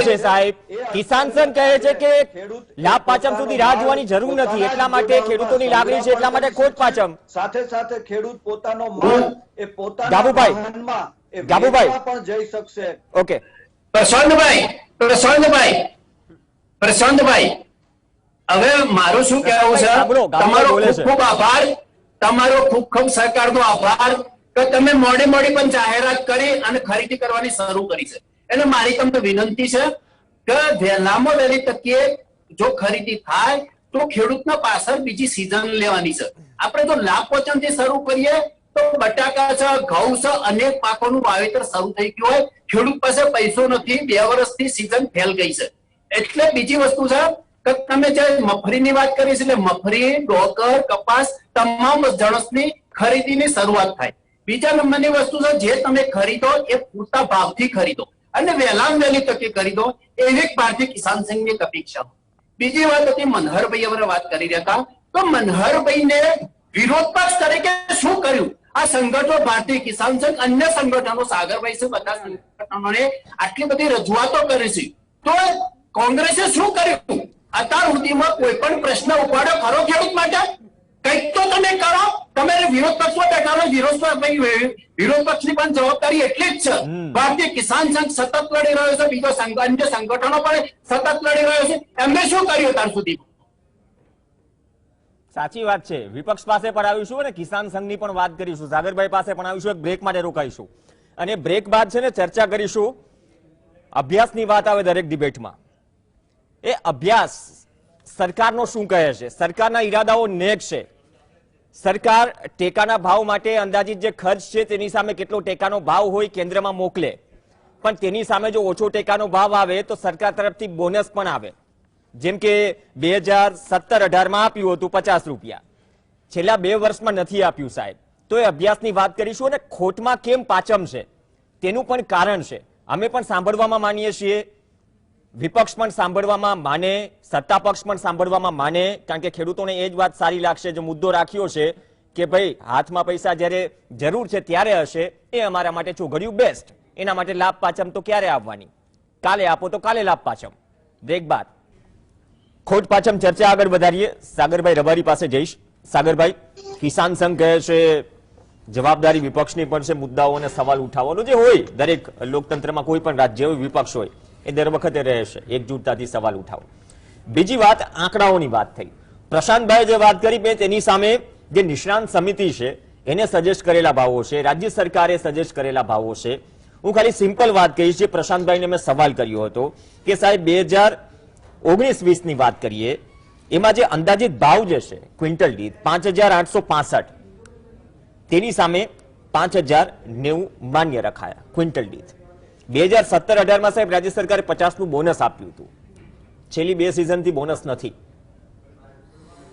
છે સાહેબ, કિસાન સંઘ કહે છે કે લાભ પાંચમ સુધી રાહ જોવાની જરૂર નથી, એટલા માટે ખેડૂતોની લાગણી છે, એટલા માટે ખોટ પાંચમ. સાથે સાથે ખેડૂત પોતાનો માલ એ પોતાના ગાભુભાઈ, વાહનમાં એ ગાભુભાઈ. વેચવા પણ જઈ શકશે. ઓકે પ્રશાંતભાઈ, હવે મારું શું કહેવું છે, સાંભળો, ગાભુભાઈ તમારો બોલે ખૂબ છે. ખૂબ આભાર, તમારો ખૂબ ખૂબ સરકારનો આભાર કે તમે મોડી પણ જાહેરાત કરી અને ખરીદી કરવાની શરૂ કરી છે. એટલે મારી તમને વિનંતી છે કે વહેલામાં વહેલી તકે જો ખરીદી થાય તો ખેડૂતના પાછળ બીજી સિઝન લેવાની છે. આપણે જો લાભ પોચમથી શરૂ કરીએ તો બટાકા છે, ઘઉં છે, અનેક પાકોનું વાવેતર શરૂ થઈ ગયું હોય, ખેડૂત પાસે પૈસો નથી, 2 વર્ષથી સિઝન ફેલ ગઈ છે. એટલે બીજી વસ્તુ છે કે તમે જે મગફળીની વાત કરી છે, એટલે મગફળી, ડોકર, કપાસ તમામ જણસની ખરીદીની શરૂઆત થાય. બીજા નંબરની વસ્તુ છે, જે તમે ખરીદો એ પૂરતા ભાવથી ખરીદો અને વહેલામાં વહેલી તકે ખરીદો, એવી ભારતીય કિસાન સંઘની અપેક્ષા. બીજી વાત હતી, મનહરભાઈ આપણે વાત કરી રહ્યા હતા, તો મનહરભાઈને વિરોધ પક્ષ તરીકે શું કર્યું આ સંગઠનો, ભારતીય કિસાન સંઘ, અન્ય સંગઠનો, સાગરભાઈ છે, બધા સંગઠનોને આટલી બધી રજૂઆતો કરી છે, તો કોંગ્રેસે શું કર્યું? અત્યાર સુધીમાં કોઈ પણ પ્રશ્ન ઉપાડ્યો ખરો ખેડૂત માટે? કંઈક તો તમે કરો. તમે વિરોધ પક્ષમાં બેઠા, વિરોધ પક્ષની પણ જવાબદારી એટલી જ છે. ભારતીય કિસાન સંઘ સતત લડી રહ્યો છે, બીજો અન્ય સંગઠનો પણ સતત લડી રહ્યો છે, એમને શું કર્યું અત્યાર સુધી? સાચી વાત છે. વિપક્ષ પાસે પણ આવીશું અને કિસાન સંઘની પણ વાત કરીશું, સાગરભાઈ પાસે પણ આવીશું. એક બ્રેક માટે રોકાઈશું અને બ્રેક બાદ છે ને ચર્ચા કરીશું. અભ્યાસની વાત આવે દરેક ડિબેટમાં, એ અભ્યાસ સરકારનો શું કહે છે? સરકારના ઈરાદાઓ નેક છે. સરકાર ટેકાના ભાવ માટે અંદાજિત જે ખર્ચ છે તેની સામે કેટલો ટેકાનો ભાવ હોય કેન્દ્રમાં મોકલે, પણ તેની સામે જો ઓછો ટેકાનો ભાવ આવે તો સરકાર તરફથી બોનસ પણ આવે. જેમ કે 2017-18માં આપ્યું હતું 50 રૂપિયા, છેલ્લા 2 વર્ષમાં નથી આપ્યું સાહેબ. તો એ અભ્યાસની વાત કરીશું અને ખોટમાં કેમ પાંચમ છે તેનું પણ કારણ છે. અમે પણ સાંભળવામાં માનીએ છીએ, વિપક્ષ પણ સાંભળવામાં માને, સત્તા પક્ષ પણ સાંભળવામાં માને, કારણ કે ખેડૂતોને એ જ વાત સારી લાગશે. જો મુદ્દો રાખ્યો છે કે ભાઈ હાથમાં પૈસા જ્યારે જરૂર છે ત્યારે હશે, એ અમારા માટે ચોઘડિયું બેસ્ટ. એના માટે લાભ પાંચમ તો ક્યારે આવવાની? કાલે આપો તો કાલે લાભ પાંચમ. બ્રેક બાદ ખોટ પાંચમ ચર્ચા આગળ વધારીએ. સાગરભાઈ રબારી પાસે જઈશ. સાગરભાઈ, કિસાન સંઘ કહે છે જવાબદારી વિપક્ષની પણ છે મુદ્દાઓ અને સવાલ ઉઠાવવાનો, જે હોય દરેક લોકતંત્રમાં કોઈ પણ રાજ્ય હોય, વિપક્ષ હોય, એ દર વખતે રહેશે એકજૂટતાથી સવાલ ઉઠાવો. બીજી વાત, આંકડાઓની વાત થઈ. પ્રશાંતભાઈ જે વાત કરી મેં તેની સામે જે નિષ્ણાંત સમિતિ છે એને સજેસ્ટ કરેલા ભાવો છે, રાજ્ય સરકારે સજેસ્ટ કરેલા ભાવો છે. હું ખાલી સિમ્પલ વાત કહીશ. જે પ્રશાંતભાઈને મેં સવાલ કર્યો હતો કે સાહેબ 2019-20 ની વાત કરીએ, એમાં જે અંદાજિત ભાવ જે છે ક્વિન્ટલ દીઠ 5,865, તેની સામે 5,090 માન્ય રખાયા ક્વિન્ટલ દીઠ. 2017-18માં સાહેબ રાજ્ય સરકારે 50નું બોનસ આપ્યું હતું. છેલ્લી 2 સિઝનથી બોનસ નથી.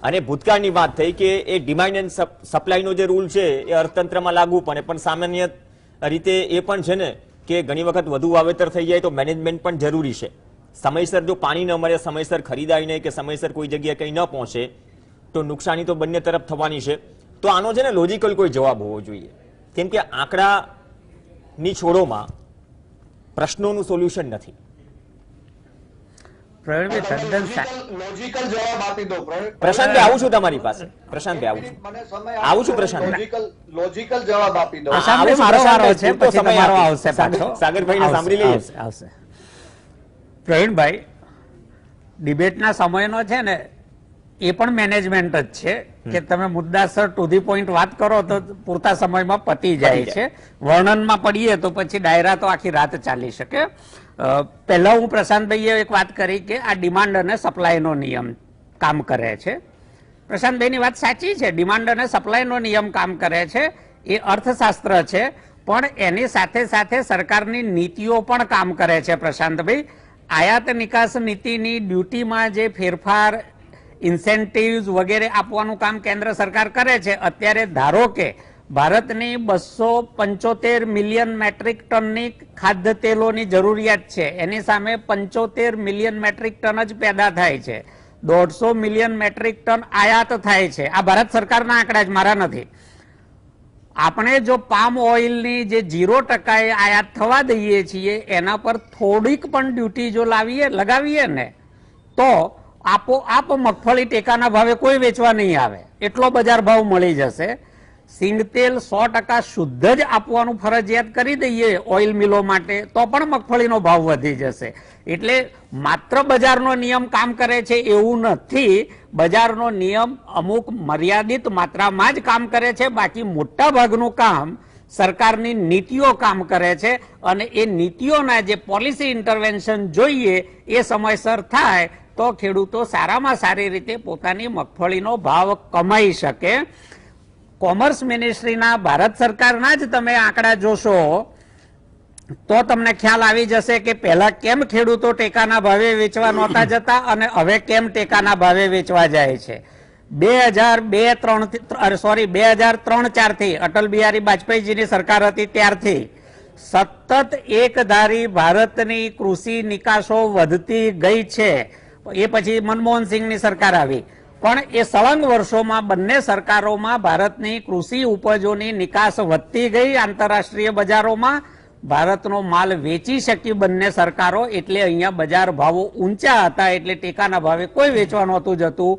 અને ભૂતકાળની વાત થઈ કે એ ડિમાન્ડ એન્ડ સપ્લાયનો જે રૂલ છે એ અર્થતંત્રમાં લાગુ પડે, પણ સામાન્ય રીતે એ પણ છે ને કે ઘણી વખત વધુ વાવેતર થઈ જાય તો મેનેજમેન્ટ પણ જરૂરી છે. સમયસર જો પાણી ન મળે, સમયસર ખરીદાય નહીં કે સમયસર કોઈ જગ્યાએ કંઈ ન પહોંચે તો નુકસાની તો બંને તરફ થવાની છે. તો આનો છે ને લોજિકલ કોઈ જવાબ હોવો જોઈએ, કેમ કે આંકડાની છોડોમાં પ્રશ્નોનું સોલ્યુશન નથી. લોજિકલ જવાબ આપી દો પ્રશાંતભાઈ, આવું છું તમારી પાસે. પ્રશાંતભાઈ, આવું છું લોજિકલ જવાબ આપી દો. મારો વારો છે, પછી તમારો આવશે પાછો. સાગરભાઈને સાંભળી લઈએ. આવશે. પ્રવીણભાઈ, ડિબેટના સમયનો છે ને એ પણ મેનેજમેન્ટ જ છે કે તમે મુદ્દાસર ટુ ધી પોઈન્ટ વાત કરો તો પૂરતા સમયમાં પતી જાય છે. વર્ણનમાં પડીએ તો પછી ડાયરા તો આખી રાત ચાલી શકે. પહેલા હું પ્રશાંતભાઈએ એક વાત કરી કે આ ડિમાન્ડ અને સપ્લાયનો નિયમ કામ કરે છે. પ્રશાંતભાઈની વાત સાચી છે, ડિમાન્ડ અને સપ્લાયનો નિયમ કામ કરે છે, એ અર્થશાસ્ત્ર છે, પણ એની સાથે સાથે સરકારની નીતિઓ પણ કામ કરે છે. પ્રશાંતભાઈ, આયાત નિકાસ નીતિની ડ્યુટીમાં જે ફેરફાર, ઇન્સેન્ટિવ્સ વગેરે આપવાનું કામ કેન્દ્ર સરકાર કરે છે. અત્યારે ધારો કે ભારતની 275 મિલિયન મેટ્રિક ટનની ખાદ્ય તેલોની જરૂરિયાત છે. એની સામે 75 મિલિયન મેટ્રિક ટન જ પેદા થાય છે. 150 મિલિયન મેટ્રિક ટન આયાત થાય છે. આ ભારત સરકારના આંકડા જ, મારા નથી. આપણે જો પામ ઓઇલની જે 0% આયાત થવા દઈએ છીએ એના પર થોડીક પણ ડ્યુટી જો લગાવીએ ને તો આપોઆપ મગફળી ટેકાના ભાવે કોઈ વેચવા નહીં આવે, એટલો બજાર ભાવ મળી જશે. સિંગતેલ 100% શુદ્ધ જ આપવાનું ફરજિયાત કરી દઈએ ઓઇલ મિલો માટે તો પણ મગફળીનો ભાવ વધી જશે. એટલે માત્ર બજારનો નિયમ કામ કરે છે એવું નથી. બજારનો નિયમ અમુક મર્યાદિત માત્રામાં જ કામ કરે છે, બાકી મોટા ભાગનું કામ સરકારની નીતિઓ કામ કરે છે. અને એ નીતિઓના જે પોલિસી ઇન્ટરવેન્શન જોઈએ એ સમયસર થાય તો ખેડૂતો સારામાં સારી રીતે પોતાની મગફળીનો ભાવ કમાઈ શકે. કોમર્સ મિનિસ્ટ્રીના ભારત સરકારના જ તમે આંકડા જોશો તો તમને ખ્યાલ આવી જશે કે પહેલા કેમ ખેડૂતો ટેકાના ભાવે વેચવા નહોતા જતા અને હવે કેમ ટેકાના ભાવે વેચવા જાય છે. 2003-4 થી અટલ બિહારી વાજપેયીજીની સરકાર હતી ત્યારથી સતત એકધારી ભારતની કૃષિ નિકાસો વધતી ગઈ છે. એ પછી મનમોહન સિંહની સરકાર આવી, પણ એ સળંગ વર્ષોમાં બંને સરકારોમાં ભારતની કૃષિ ઉપજોની નિકાસ વધતી ગઈ. આંતરરાષ્ટ્રીય બજારોમાં ભારતનો માલ વેચી શકી બંને સરકારો, એટલે અહીંયા બજાર ભાવો ઊંચા હતા, એટલે ટેકાના ભાવે કોઈ વેચવા નહોતું જતું.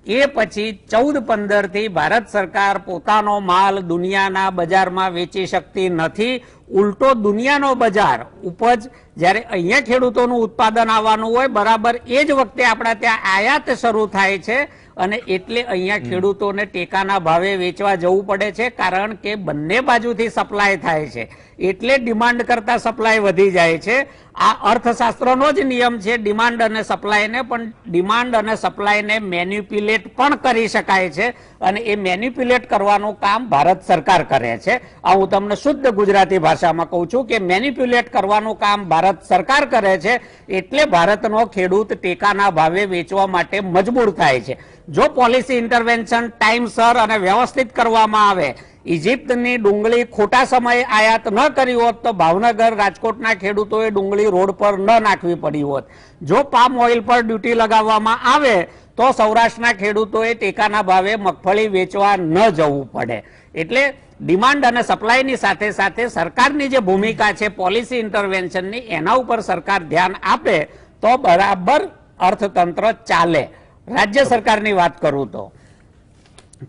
એ પછી 14-15 થી ભારત સરકાર પોતાનો માલ દુનિયાના બજારમાં વેચી શકતી નથી. ઉલટો દુનિયાનો બજાર ઉપજ જ્યારે અહીંયા ખેડૂતોનું ઉત્પાદન આવવાનું હોય બરાબર એ જ વખતે આપણા ત્યાં આયાત શરૂ થાય છે અને એટલે અહીંયા ખેડૂતોને ટેકાના ભાવે વેચવા જવું પડે છે, કારણ કે બંને બાજુથી સપ્લાય થાય છે એટલે ડિમાન્ડ કરતા સપ્લાય વધી જાય છે. આ અર્થશાસ્ત્રનો જ નિયમ છે ડિમાન્ડ અને સપ્લાયને, પણ ડિમાન્ડ અને સપ્લાયને મેન્યુપ્યુલેટ પણ કરી શકાય છે અને એ મેન્યુપ્યુલેટ કરવાનું કામ ભારત સરકાર કરે છે. આ હું તમને શુદ્ધ ગુજરાતી ભાષામાં કહું છું કે મેન્યુપ્યુલેટ કરવાનું કામ ભારત સરકાર કરે છે, એટલે ભારતનો ખેડૂત ટેકાના ભાવે વેચવા માટે મજબૂર થાય છે. જો પોલિસી ઇન્ટરવેન્શન ટાઈમસર અને વ્યવસ્થિત કરવામાં આવે, ઇજિપ્તની ડુંગળી ખોટા સમયે આયાત ન કરી હોત તો ભાવનગર રાજકોટના ખેડૂતોએ ડુંગળી રોડ પર ન નાખવી પડી હોત. જો પામ ઓઇલ પર ડ્યુટી લગાવવામાં આવે તો સૌરાષ્ટ્રના ખેડૂતોએ ટેકાના ભાવે મગફળી વેચવા ન જવું પડે. એટલે ડિમાન્ડ અને સપ્લાયની સાથે સાથે સરકારની જે ભૂમિકા છે પોલિસી ઇન્ટરવેન્શનની, એના ઉપર સરકાર ધ્યાન આપે તો બરાબર અર્થતંત્ર ચાલે. રાજ્ય સરકારની વાત કરું તો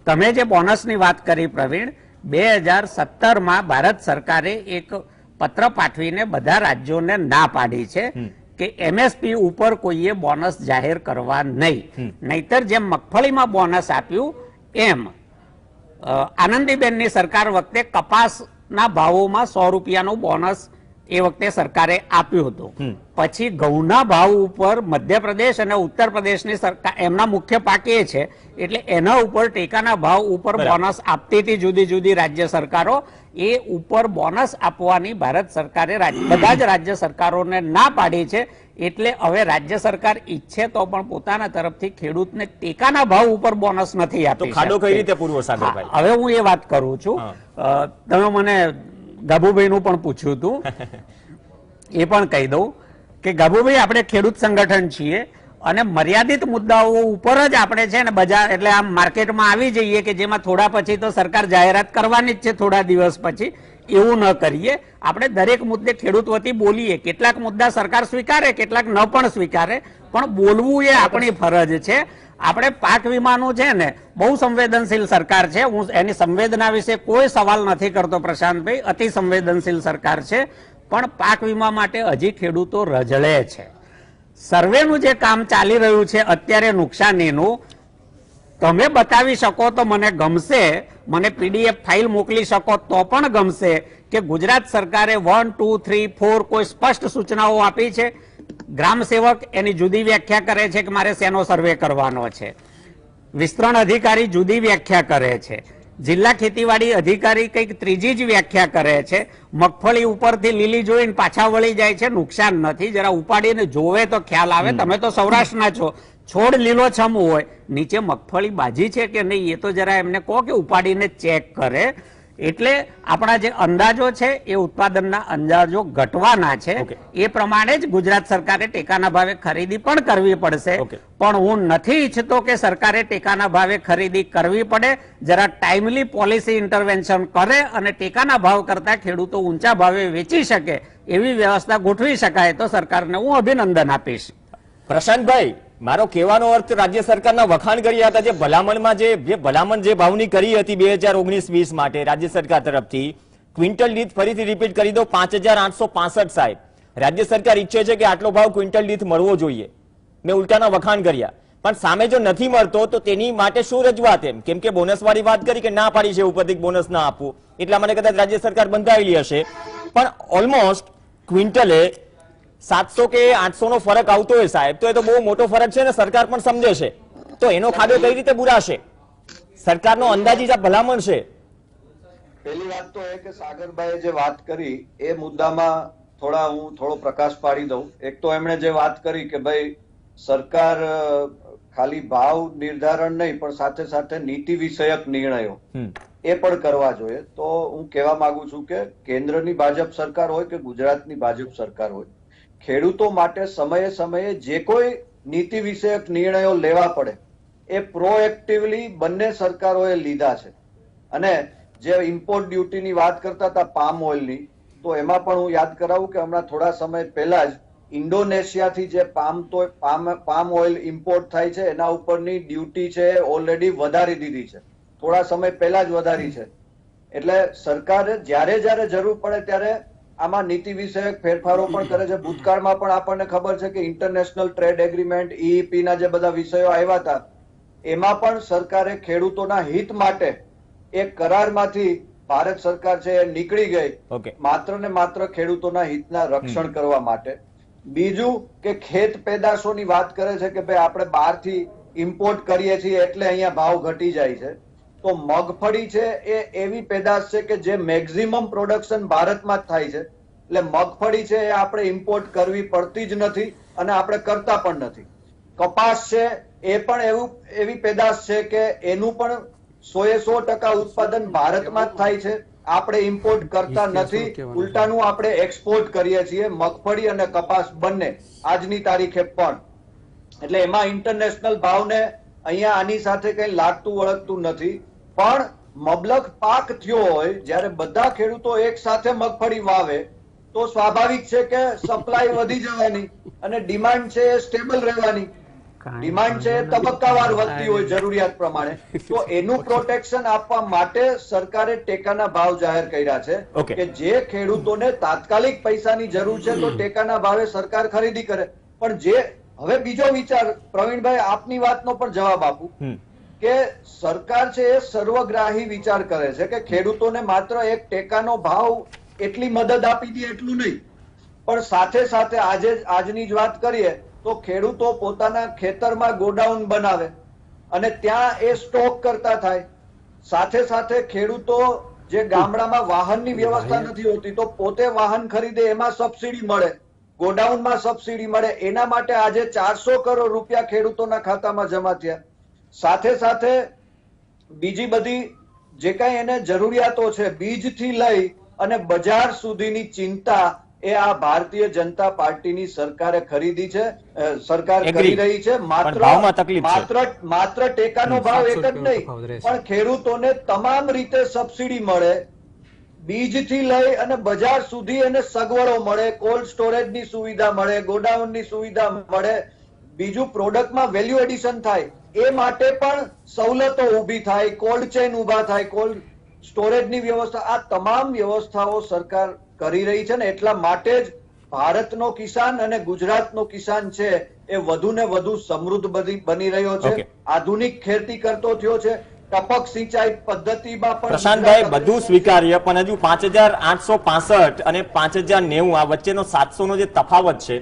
તમે જે બોનસની વાત કરી પ્રવીણ, 2017માં ભારત સરકારે એક પત્ર પાઠવીને બધા રાજ્યોને ના પાડી છે કે એમએસપી ઉપર કોઈએ બોનસ જાહેર કરવા નહીં. નહીતર જેમ મગફળીમાં બોનસ આપ્યું એમ આનંદીબેનની સરકાર વખતે કપાસના ભાવોમાં 100 રૂપિયાનું બોનસ એ વખતે સરકારે આપ્યું હતું. પછી ઘઉંના ભાવ ઉપર મધ્યપ્રદેશ અને ઉત્તર પ્રદેશની સરકાર, એમના મુખ્ય પાક એ છે એટલે એના ઉપર ટેકાના ભાવ ઉપર બોનસ આપતી હતી જુદી જુદી રાજ્ય સરકારો. એ ઉપર બોનસ આપવાની ભારત સરકારે બધા જ રાજ્ય સરકારોને ના પાડી છે. એટલે હવે રાજ્ય સરકાર ઈચ્છે તો પણ પોતાના તરફથી ખેડૂતને ટેકાના ભાવ ઉપર બોનસ નથી આપી. ખાડો કઈ રીતે પૂરવો સાગરભાઈ? હવે હું એ વાત કરું છું. તમે મને ગાભુભાઈનું પણ પૂછ્યું હતું, એ પણ કહી દઉં કે ગાભુભાઈ આપણે ખેડૂત સંગઠન છીએ અને મર્યાદિત મુદ્દાઓ ઉપર જ આપણે છે ને બજાર એટલે આમ માર્કેટમાં આવી જઈએ કે જેમાં થોડા પછી તો સરકાર જાહેરાત કરવાની જ છે થોડા દિવસ પછી, એવું ન કરીએ. આપણે દરેક મુદ્દે ખેડૂત વતી બોલીએ. કેટલાક મુદ્દા સરકાર સ્વીકારે, કેટલાક ન પણ સ્વીકારે, પણ બોલવું એ આપણી ફરજ છે. આપણે પાક વીમાનું છે ને બહુ સંવેદનશીલ સરકાર છે, હું એની સંવેદના વિશે કોઈ સવાલ નથી કરતો પ્રશાંતભાઈ, અતિ સંવેદનશીલ સરકાર છે, પણ પાક વીમા માટે હજી ખેડૂતો રજળે છે. સર્વેનું જે કામ ચાલી રહ્યું છે અત્યારે નુકસાનીનું, તમે બતાવી શકો તો મને ગમશે, મને પીડીએફ ફાઇલ મોકલી શકો તો પણ ગમશે કે ગુજરાત સરકારે 1, 2, 3, 4 કોઈ સ્પષ્ટ સૂચનાઓ આપી છે. ગ્રામ સેવક એની જુદી વ્યાખ્યા કરે છે કે મારે શેનો સર્વે કરવાનો છે, વિસ્તરણ અધિકારી જુદી વ્યાખ્યા કરે છે, જિલ્લા ખેતીવાડી અધિકારી કંઈક ત્રીજી જ વ્યાખ્યા કરે છે. મગફળી ઉપરથી લીલી જોઈને પાછા વળી જાય છે, નુકસાન નથી, જરા ઉપાડીને જોવે તો ખ્યાલ આવે. તમે તો સૌરાષ્ટ્રના છો, છોડ લીલોછમ હોય, નીચે મગફળી બાજી છે કે નહીં એ તો જરા એમને કહો કે ઉપાડીને ચેક કરે. એટલે આપણા જે અંદાજો છે એ ઉત્પાદનના અંદાજો ઘટવાના છે. Okay. એ પ્રમાણે જ ગુજરાત સરકારે ટેકાના ભાવે ખરીદી પણ કરવી પડશે. Okay. પણ હું નથી ઈચ્છતો કે સરકારે ટેકાના ભાવે ખરીદી કરવી પડે. જરા ટાઈમલી પોલિસી ઇન્ટરવેન્શન કરે અને ટેકાના ભાવ કરતા ખેડૂતો ઊંચા ભાવે વેચી શકે એવી વ્યવસ્થા ગોઠવી શકાય તો સરકારને હું અભિનંદન આપીશ. પ્રશાંતભાઈ, મારો કહેવાનો અર્થ રાજ્ય સરકારના વખાણ કર્યા હતા. જે ભલામણમાં જે ભલામણ જે ભાવની કરી હતી 2019-20 માટે રાજ્ય સરકાર તરફથી, ક્વિન્ટલ દીઠ ફરીથી રિપીટ કરી દો 5,865. સાહેબ, રાજ્ય સરકાર ઈચ્છે છે કે આટલો ભાવ ક્વિન્ટલ દીઠ મળવો જોઈએ. મેં ઉલટાના વખાણ કર્યા, પણ સામે જો નથી મળતો તો તેની માટે શું રજૂઆત? એમ કેમ કે બોનસ વાળી વાત કરી કે ના પાડી છે ઉપરથી બોનસ ના આપવું, એટલા માટે કદાચ રાજ્ય સરકાર બંધાયેલી હશે. પણ ઓલમોસ્ટ ક્વિન્ટલે 700 કે 800 નો ફરક આવતો હોય સાહેબ, તો એ તો બહુ મોટો ફરક છે ને, સરકાર પણ સમજે છે. તો એનો ખાડો કઈ રીતે બુરાશે? સરકારનો અંદાજી જ આ ભલામણ છે. પહેલી વાત તો એ કે સાગરભાઈએ જે વાત કરી એ મુદ્દામાં હું થોડો પ્રકાશ પાડી દઉં. એક તો એમણે જે વાત કરી કે ભાઈ સરકાર ખાલી ભાવ નિર્ધારણ નહીં પણ સાથે સાથે નીતિ વિષયક નિર્ણયો એ પણ કરવા જોઈએ. તો હું કહેવા માંગુ છું કે કેન્દ્રની ભાજપ સરકાર હોય કે ગુજરાતની ભાજપ સરકાર હોય, ખેડૂતો માટે સમયે સમયે જે કોઈ નીતિ વિષયક નિર્ણયો લેવા પડે એ પ્રોએક્ટિવલી બંને સરકારોએ લીધા છે. અને જે ઇમ્પોર્ટ ડ્યુટીની વાત કરતા હતા પામ ઓઇલની, તો એમાં પણ હું યાદ કરાવું કે હમણાં થોડા સમય પહેલા જ ઇન્ડોનેશિયાથી જે પામ ઓઇલ ઇમ્પોર્ટ થાય છે એના ઉપરની ડ્યુટી છે ઓલરેડી વધારી દીધી છે, થોડા સમય પહેલા જ વધારી છે. એટલે સરકારે જ્યારે જરૂર પડે ત્યારે આમાં નીતિ વિષયક ફેરફારો પણ કરે છે. ભૂતકાળમાં પણ આપણને ખબર છે કે ઇન્ટરનેશનલ ટ્રેડ એગ્રીમેન્ટ EEP ના જે બધા વિષયો આવ્યા હતા એમાં પણ સરકારે ખેડૂતોના હિત માટે એક કરારમાંથી ભારત સરકાર છે એ નીકળી ગઈ માત્ર ને માત્ર ખેડૂતોના હિતના રક્ષણ કરવા માટે. બીજું કે ખેત પેદાશોની વાત કરે છે કે ભાઈ આપણે બહારથી ઇમ્પોર્ટ કરીએ છીએ એટલે અહીંયા ભાવ ઘટી જાય છે. તો મગફળી છે એ એવી પેદાશ છે કે જે મેક્સિમમ પ્રોડક્શન ભારતમાં જ થાય છે. એટલે મગફળી છે એ આપણે ઇમ્પોર્ટ કરવી પડતી જ નથી અને આપણે કરતા પણ નથી. કપાસ છે એ પણ એવી પેદાશ છે કે એનું પણ 100% ઉત્પાદન ભારતમાં જ થાય છે, આપણે ઇમ્પોર્ટ કરતા નથી, ઉલટાનું આપણે એક્સપોર્ટ કરીએ છીએ, મગફળી અને કપાસ બંને આજની તારીખે પણ. એટલે એમાં ઇન્ટરનેશનલ ભાવને અહીંયા આની સાથે કઈ લાગતું વળગતું નથી. પણ મબલખ પાક થયો હોય જ્યારે બધા ખેડૂતો એક સાથે મગફળી વાવે તો સ્વાભાવિક છે કે સપ્લાય વધી જવાની અને ડિમાન્ડ છે એ સ્ટેબલ રહેવાની. ડિમાન્ડ છે તબક્કાવાર વધતી હોય જરૂરિયાત પ્રમાણે. તો એનું પ્રોટેક્શન આપવા માટે સરકારે ટેકાના ભાવ જાહેર કર્યા છે કે જે ખેડૂતોને તાત્કાલિક પૈસાની જરૂર છે તો ટેકાના ભાવે સરકાર ખરીદી કરે. પણ જે હવે બીજો વિચાર, પ્રવીણભાઈ આપની વાતનો પણ જવાબ આપું કે સરકાર છે એ સર્વગ્રાહી વિચાર કરે છે કે ખેડૂતોને માત્ર એક ટેકાનો ભાવ એટલી મદદ આપી દે એટલું નહીં, પણ સાથે સાથે આજની જ વાત કરીએ તો ખેડૂતો પોતાના ખેતરમાં ગોડાઉન બનાવે અને ત્યાં એ સ્ટોક કરતા થાય. સાથે સાથે ખેડૂતો જે ગામડામાં વાહનની વ્યવસ્થા નથી હોતી તો પોતે વાહન ખરીદે એમાં સબસિડી મળે, ગોડાઉનમાં સબસિડી મળે. એના માટે આજે 400 કરોડ રૂપિયા ખેડૂતોના ખાતામાં જમા થયા. સાથે સાથે બીજી બધી જે કઈ એને જરૂરિયાતો છે બીજથી લઈ અને બજાર સુધીની ચિંતા એ આ ભારતીય જનતા પાર્ટીની સરકારે ખરીદી છે, સરકાર કરી રહી છે. માત્ર ટેકાનો ભાવ એક જ નહીં પણ ખેડૂતોને તમામ રીતે સબસિડી મળે, બીજથી લઈ અને બજાર સુધી એને સગવડો મળે, કોલ્ડ સ્ટોરેજની સુવિધા મળે, ગોડાઉનની સુવિધા મળે, બીજું પ્રોડક્ટમાં વેલ્યુ એડિશન થાય એ માટે પણ સવલતો ઊભી થાય, કોલ્ડ ચેન ઊભા થાય, કોલ્ડ સ્ટોરેજની વ્યવસ્થા, આ તમામ વ્યવસ્થાઓ સરકાર કરી રહી છે ને એટલા માટે જ ભારતનો કિસાન અને ગુજરાતનો કિસાન છે એ વધુ ને વધુ સમૃદ્ધ બની રહ્યો છે, આધુનિક ખેતી કરતો થયો છે. ટપક સિંચાઈ પદ્ધતિમાં પણ પ્રશાંતભાઈ બધું સ્વીકાર્ય, પણ હજુ 5,865 અને 5,090 આ વચ્ચેનો 700 નો જે તફાવત છે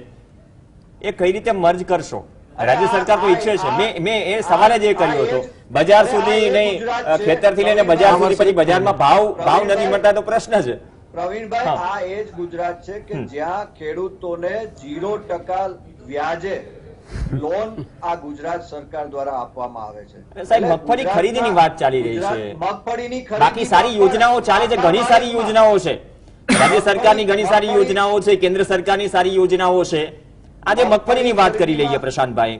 એ કઈ રીતે મર્જ કરશો? રાજ્ય સરકાર તો ઈચ્છે છે, મેં એ સવાલ જ એ કર્યો હતો, બજાર સુધી નહીં, ખેતરથી લઈને બજાર સુધી, પછી બજારમાં ભાવ નથી મળતા તો પ્રશ્ન છે. પ્રવીણભાઈ આ એ જ ગુજરાત છે કે જ્યાં ખેડૂતોને 0% વ્યાજે લોન આ ગુજરાત સરકાર દ્વારા આપવામાં આવે છે. સાહેબ, મગફળી ખરીદીની વાત ચાલી રહી છે. મગફળીની બાકી સારી યોજનાઓ ચાલે છે, ઘણી સારી યોજનાઓ છે. રાજ્ય સરકારની ઘણી સારી યોજનાઓ છે, કેન્દ્ર સરકારની સારી યોજનાઓ છે. આજે મગફળીની વાત કરી લઈએ પ્રશાંતભાઈ.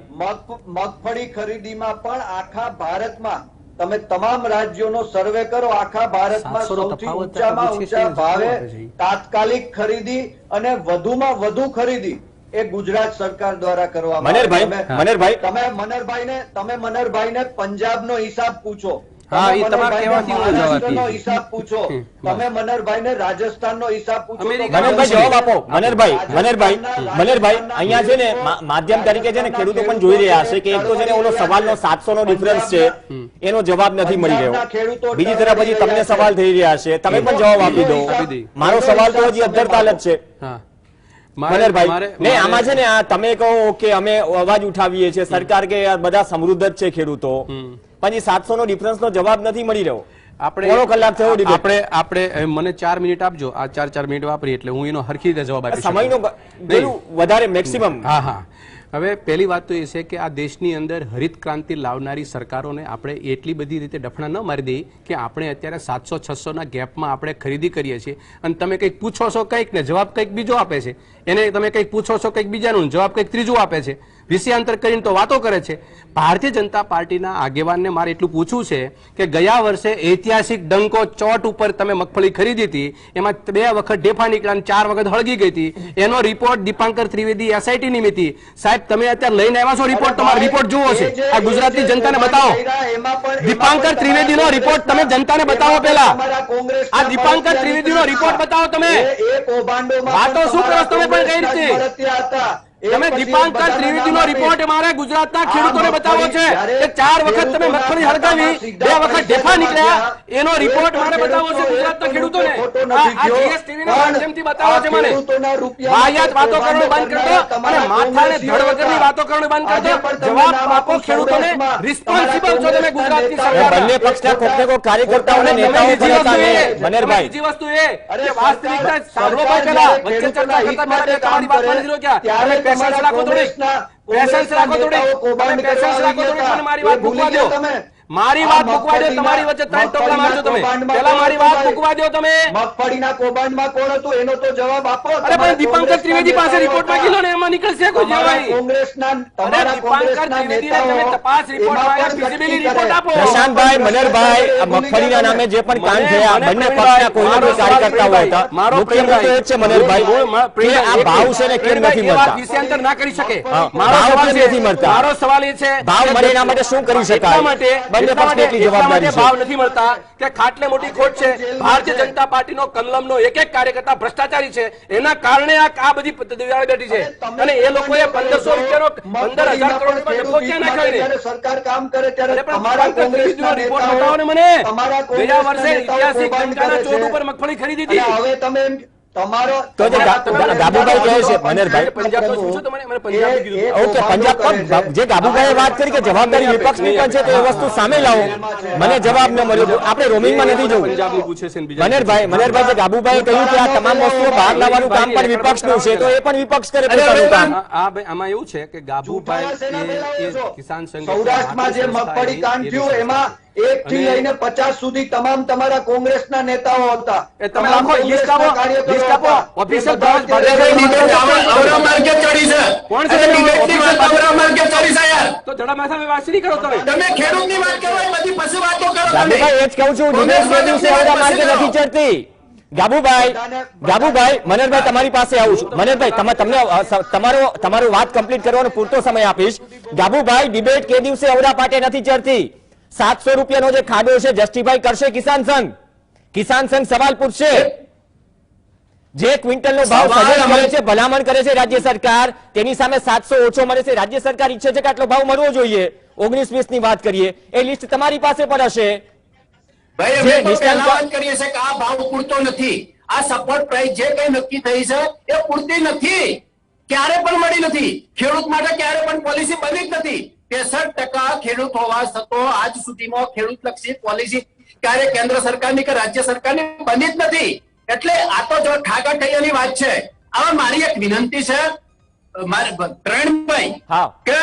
મગફળી ખરીદીમાં પણ આખા ભારતમાં તમે તમામ રાજ્યોનો સર્વે કરો, આખા ભારતમાં 700 નો સૌથી તફાવત ઊંચામાં પૂછે છે, ઊંચા ભાવે છે. તાત્કાલિક ખરીદી અને વધુમાં વધુ ખરીદી એ ગુજરાત સરકાર દ્વારા કરવામાં આવે છે. મનહરભાઈ, તમે મનહરભાઈને પંજાબનો હિસાબ પૂછો, હા, તમે એ તમારે મનહરભાઈને કહેવાથી હું જવાબ મહારાષ્ટ્રનો આપીશ. હિસાબ પૂછો, તમે મનહરભાઈને રાજસ્થાનનો હિસાબ પૂછો. અમેરિકા- મનહરભાઈ જવાબ આપો. મનહરભાઈ અહીંયા છે ને માધ્યમ તરીકે છે ને ખેડૂતો પણ જોઈ રહ્યા છે કે એક તો છે ને ઓલો સવાલનો 700 નો ડિફરન્સ છે, એનો જવાબ નથી મળી રહ્યો. બીજી તરફ હજી તમને સવાલ થઈ રહ્યા છે, તમે પણ જવાબ આપી દો. મારો સવાલ તો હજી અધ્ધરતાલ જ છે. હા મનહરભાઈ, ને આમાં છે ને આ તમે કહો કે અમે અવાજ ઉઠાવીએ છીએ, સરકાર કે આ બધા સમૃદ્ધ જ છે ખેડૂતો, પછી 700 નો ડિફરન્સ નો જવાબ નથી મળી રહ્યો. પોણો કલાક થયો debate. આપણે મને 4 મિનિટ આપજો, આ 4 મિનિટ વાપરી એટલે હું એનો હરખી રીતે જવાબ આપી શકું. સમયનો પેલું વધારે મેક્સિમમ. હા હવે પહેલી વાત તો એ છે કે આ દેશની અંદર હરિત ક્રાંતિ લાવનારી સરકારોને આપણે એટલી બધી રીતે ડફણા ન મારી દઈએ કે આપણે અત્યારે 700-600 ના ગેપમાં આપણે ખરીદી કરીએ છીએ અને તમે કંઈક પૂછો છો કંઈક ને જવાબ કંઈક બીજો આપે છે, એને તમે કંઈક પૂછો છો કંઈક બીજાનું જવાબ કંઈક ત્રીજું આપે છે, વિષયાંતર કરીને તો વાતો કરે છે. ભારતીય જનતા પાર્ટીના આગેવાનને મારે એટલું પૂછવું છે કે ગયા વર્ષે ઐતિહાસિક ડંકો ચોટ ઉપર તમે મગફળી ખરીદી હતી, એમાં 2 વખત ઢેફા નીકળ્યા અને 4 વખત હળગી ગઈ હતી. એનો રિપોર્ટ દીપાંકર ત્રિવેદી એસઆઈટી નિમિત્તિ સાહેબ તમે અત્યારે લઈને આવ્યા છો રિપોર્ટ, તમારો રિપોર્ટ જુઓ છે, આ ગુજરાતની જનતાને બતાવો. દીપાંકર ત્રિવેદીનો રિપોર્ટ તમે જનતાને બતાવો. પહેલા આ દીપાંકર ત્રિવેદીનો રિપોર્ટ બતાવો. તમે વાતો શું કરો તમે પણ કઈ રીતે? તમે દીપાંકર ત્રિવેદીનો રિપોર્ટ અમારે ગુજરાતના ખેડૂતોને બતાવો છે કે 4 વખત તમે મગફળી હળગાવી, 2 વખત ઢેફા નીકળ્યા, એનો રિપોર્ટ મારે બતાવો છે ગુજરાતના ખેડૂતોને. આ જીએસટીવી ના માધ્યમથી બતાવો છે મને. વાહિયાત વાતો કરવાનું બંધ કરી દો અને માથાને ધડ વગરની વાતો કરવાનું બંધ કરી દો. જવાબ આપો ખેડૂતોને. રિસ્પોન્સિબલ છો તમે ગુજરાતની સરકાર. બંને પક્ષના કોઈને કોઈ કાર્યકર્તાઓને નેતાઓ પણ હતા ને મનહરભાઈ. બીજી વસ્તુ એ કે વાસ્તવિકતા સાંભળો ભાઈ, પેલા વચ્ચે ચર્ચા કરતા પહેલા તમારી વાત માની લો ક્યાં પેશન્સ રાખો થોડી, પેશન્સ રાખો થોડી, તમે પેશન્સ રાખો થોડી, મને મારી વાત મૂકવા દો, મારી વાત મૂકવા દો. તમારી વચ્ચે 3 ટોપલા મારજો તમે. પહેલા મારી વાત મૂકવા દો તમે. મગફળીના કૌભાંડમાં કોણ હતું એનો તો જવાબ આપો. અરે પણ દીપાંકર ત્રિવેદી પાસે રિપોર્ટ માંગી લો ને, એમાં નીકળશે કોઈ જવાબ. કોંગ્રેસના અરે દીપાંકર ત્રિવેદીને તમે તપાસ રિપોર્ટ માંગ્યા, ફિઝિબિલિટી રિપોર્ટ આપો. પ્રશાંતભાઈ, મનહરભાઈ, આ મગફળીના નામે જે પણ કાંડ થયા બંને પક્ષના કોઈને કોઈ કાર્યકર્તા હોય હતા. મુખ્ય મુદ્દો એ જ છે મનહરભાઈ કે આ ભાવ છે ને કેમ નથી મળતા. વિષયાંતર ના કરી શકે. ભાવ કેમ નથી મળતા? મારો સવાલ એ છે ભાવ મળે એના માટે શું કરી શકાય? બંને પક્ષની એટલી જવાબદારી છે. ભાવ નથી મળતા કે ખાટલે મોટી ખોટ છે. ભારતીય જનતા પાર્ટીનો કલમનો એક કાર્યકર્તા ભ્રષ્ટાચારી છે, એના કારણે આ બધી દિવાળી બેઠી છે. અને એ લોકોએ 1500 રૂપિયાનો 15,000 કરોડ રૂપિયા ડબ્બો ક્યાં નાખ્યો એને? સરકાર કામ કરે ત્યારે અરે પણ તમારા દીપાંકર ત્રિવેદીનો રિપોર્ટ બતાવો ને મને. ગયા વર્ષે ઐતિહાસિક ડંકાના ચોટ ઉપર મગફળી ખરીદી હતી. હવે તમે તમારો તો જે ગાબુભાઈ કહે છે મનહરભાઈ, પંજાબનો શું છે? મને પંજાબનું કીધું. ઓકે, પંજાબ પણ જે ગાબુભાઈએ વાત કરી કે જવાબદારી વિપક્ષની પણ છે તો એ વસ્તુ સામે લાવો. મને જવાબ ન મળ્યો. આપણે રોમિંગમાં નથી જવું. પંજાબનું પૂછે છે ને બીજા મનહરભાઈ જે ગાબુભાઈએ કહ્યું કે આ તમામ વસ્તુઓ બહાર લાવવાનું કામ પણ વિપક્ષનું છે, તો એ પણ વિપક્ષ કરે પોતાનું કામ. આમાં એવું છે કે ગાબુભાઈ એ કિસાન સંઘ સૌરાષ્ટ્રમાં જે મગફળી કાંડ થયું એમાં 1 થી લઈને 50 સુધી તમામ તમારા કોંગ્રેસના નેતાઓ હતા. એ તમે લખો લિસ્ટ આપો ઓફિશિયલ કોણ છે? તો જડા માથા વાત નહીં કરો તમે. ગાબુભાઈ એ જ કહું છું, ડિબેટ બે દિવસે આવડા માર્ગે નથી ચડતી. ગાબુભાઈ, મનહરભાઈ તમારી પાસે આવું છું. મનહરભાઈ તમને તમારો વાત કમ્પ્લીટ કરવાનો પૂરતો સમય આપીશ. ગાબુભાઈ, ડિબેટ કે દિવસે અવડા પાટે નથી ચડતી. 700 રૂપિયાનો જે ખાડો છે જસ્ટિફાઈ કરશે કિસાન સંઘ. કિસાન સંઘ સવાલ પૂછશે. જે ક્વિન્ટલનો ભાવ સજેસ્ટ કરે છે, ભલામણ કરે છે રાજ્ય સરકાર, તેની સામે 700 ઓછો મળે છે. રાજ્ય સરકાર ઈચ્છે છે કે આટલો ભાવ મળવો જોઈએ. 19-20 ની વાત કરીએ, એ લિસ્ટ તમારી પાસે પણ હશે. ભાઈ અમે તો પહેલા વાત કરીએ છે કે આ ભાવ પૂરતો નથી. આ સપોર્ટ પ્રાઇસ જે કઈ નક્કી થઈ છે એ પૂરતી નથી, ક્યારે પણ મળી નથી. ખેડૂત માટે ક્યારે પણ પોલિસી બની જ નથી. 63% ખેડૂત હોવા છતાં આજ સુધીમાં ખેડૂત લક્ષી પોલિસી ક્યારે કેન્દ્ર સરકારની કે રાજ્ય સરકારની બની જ નથી. એટલે આ તો જો ઠાકર ઠૈયાની વાત છે. હવે મારી એક વિનંતી છે મારે પ્રવીણભાઈ હા. કે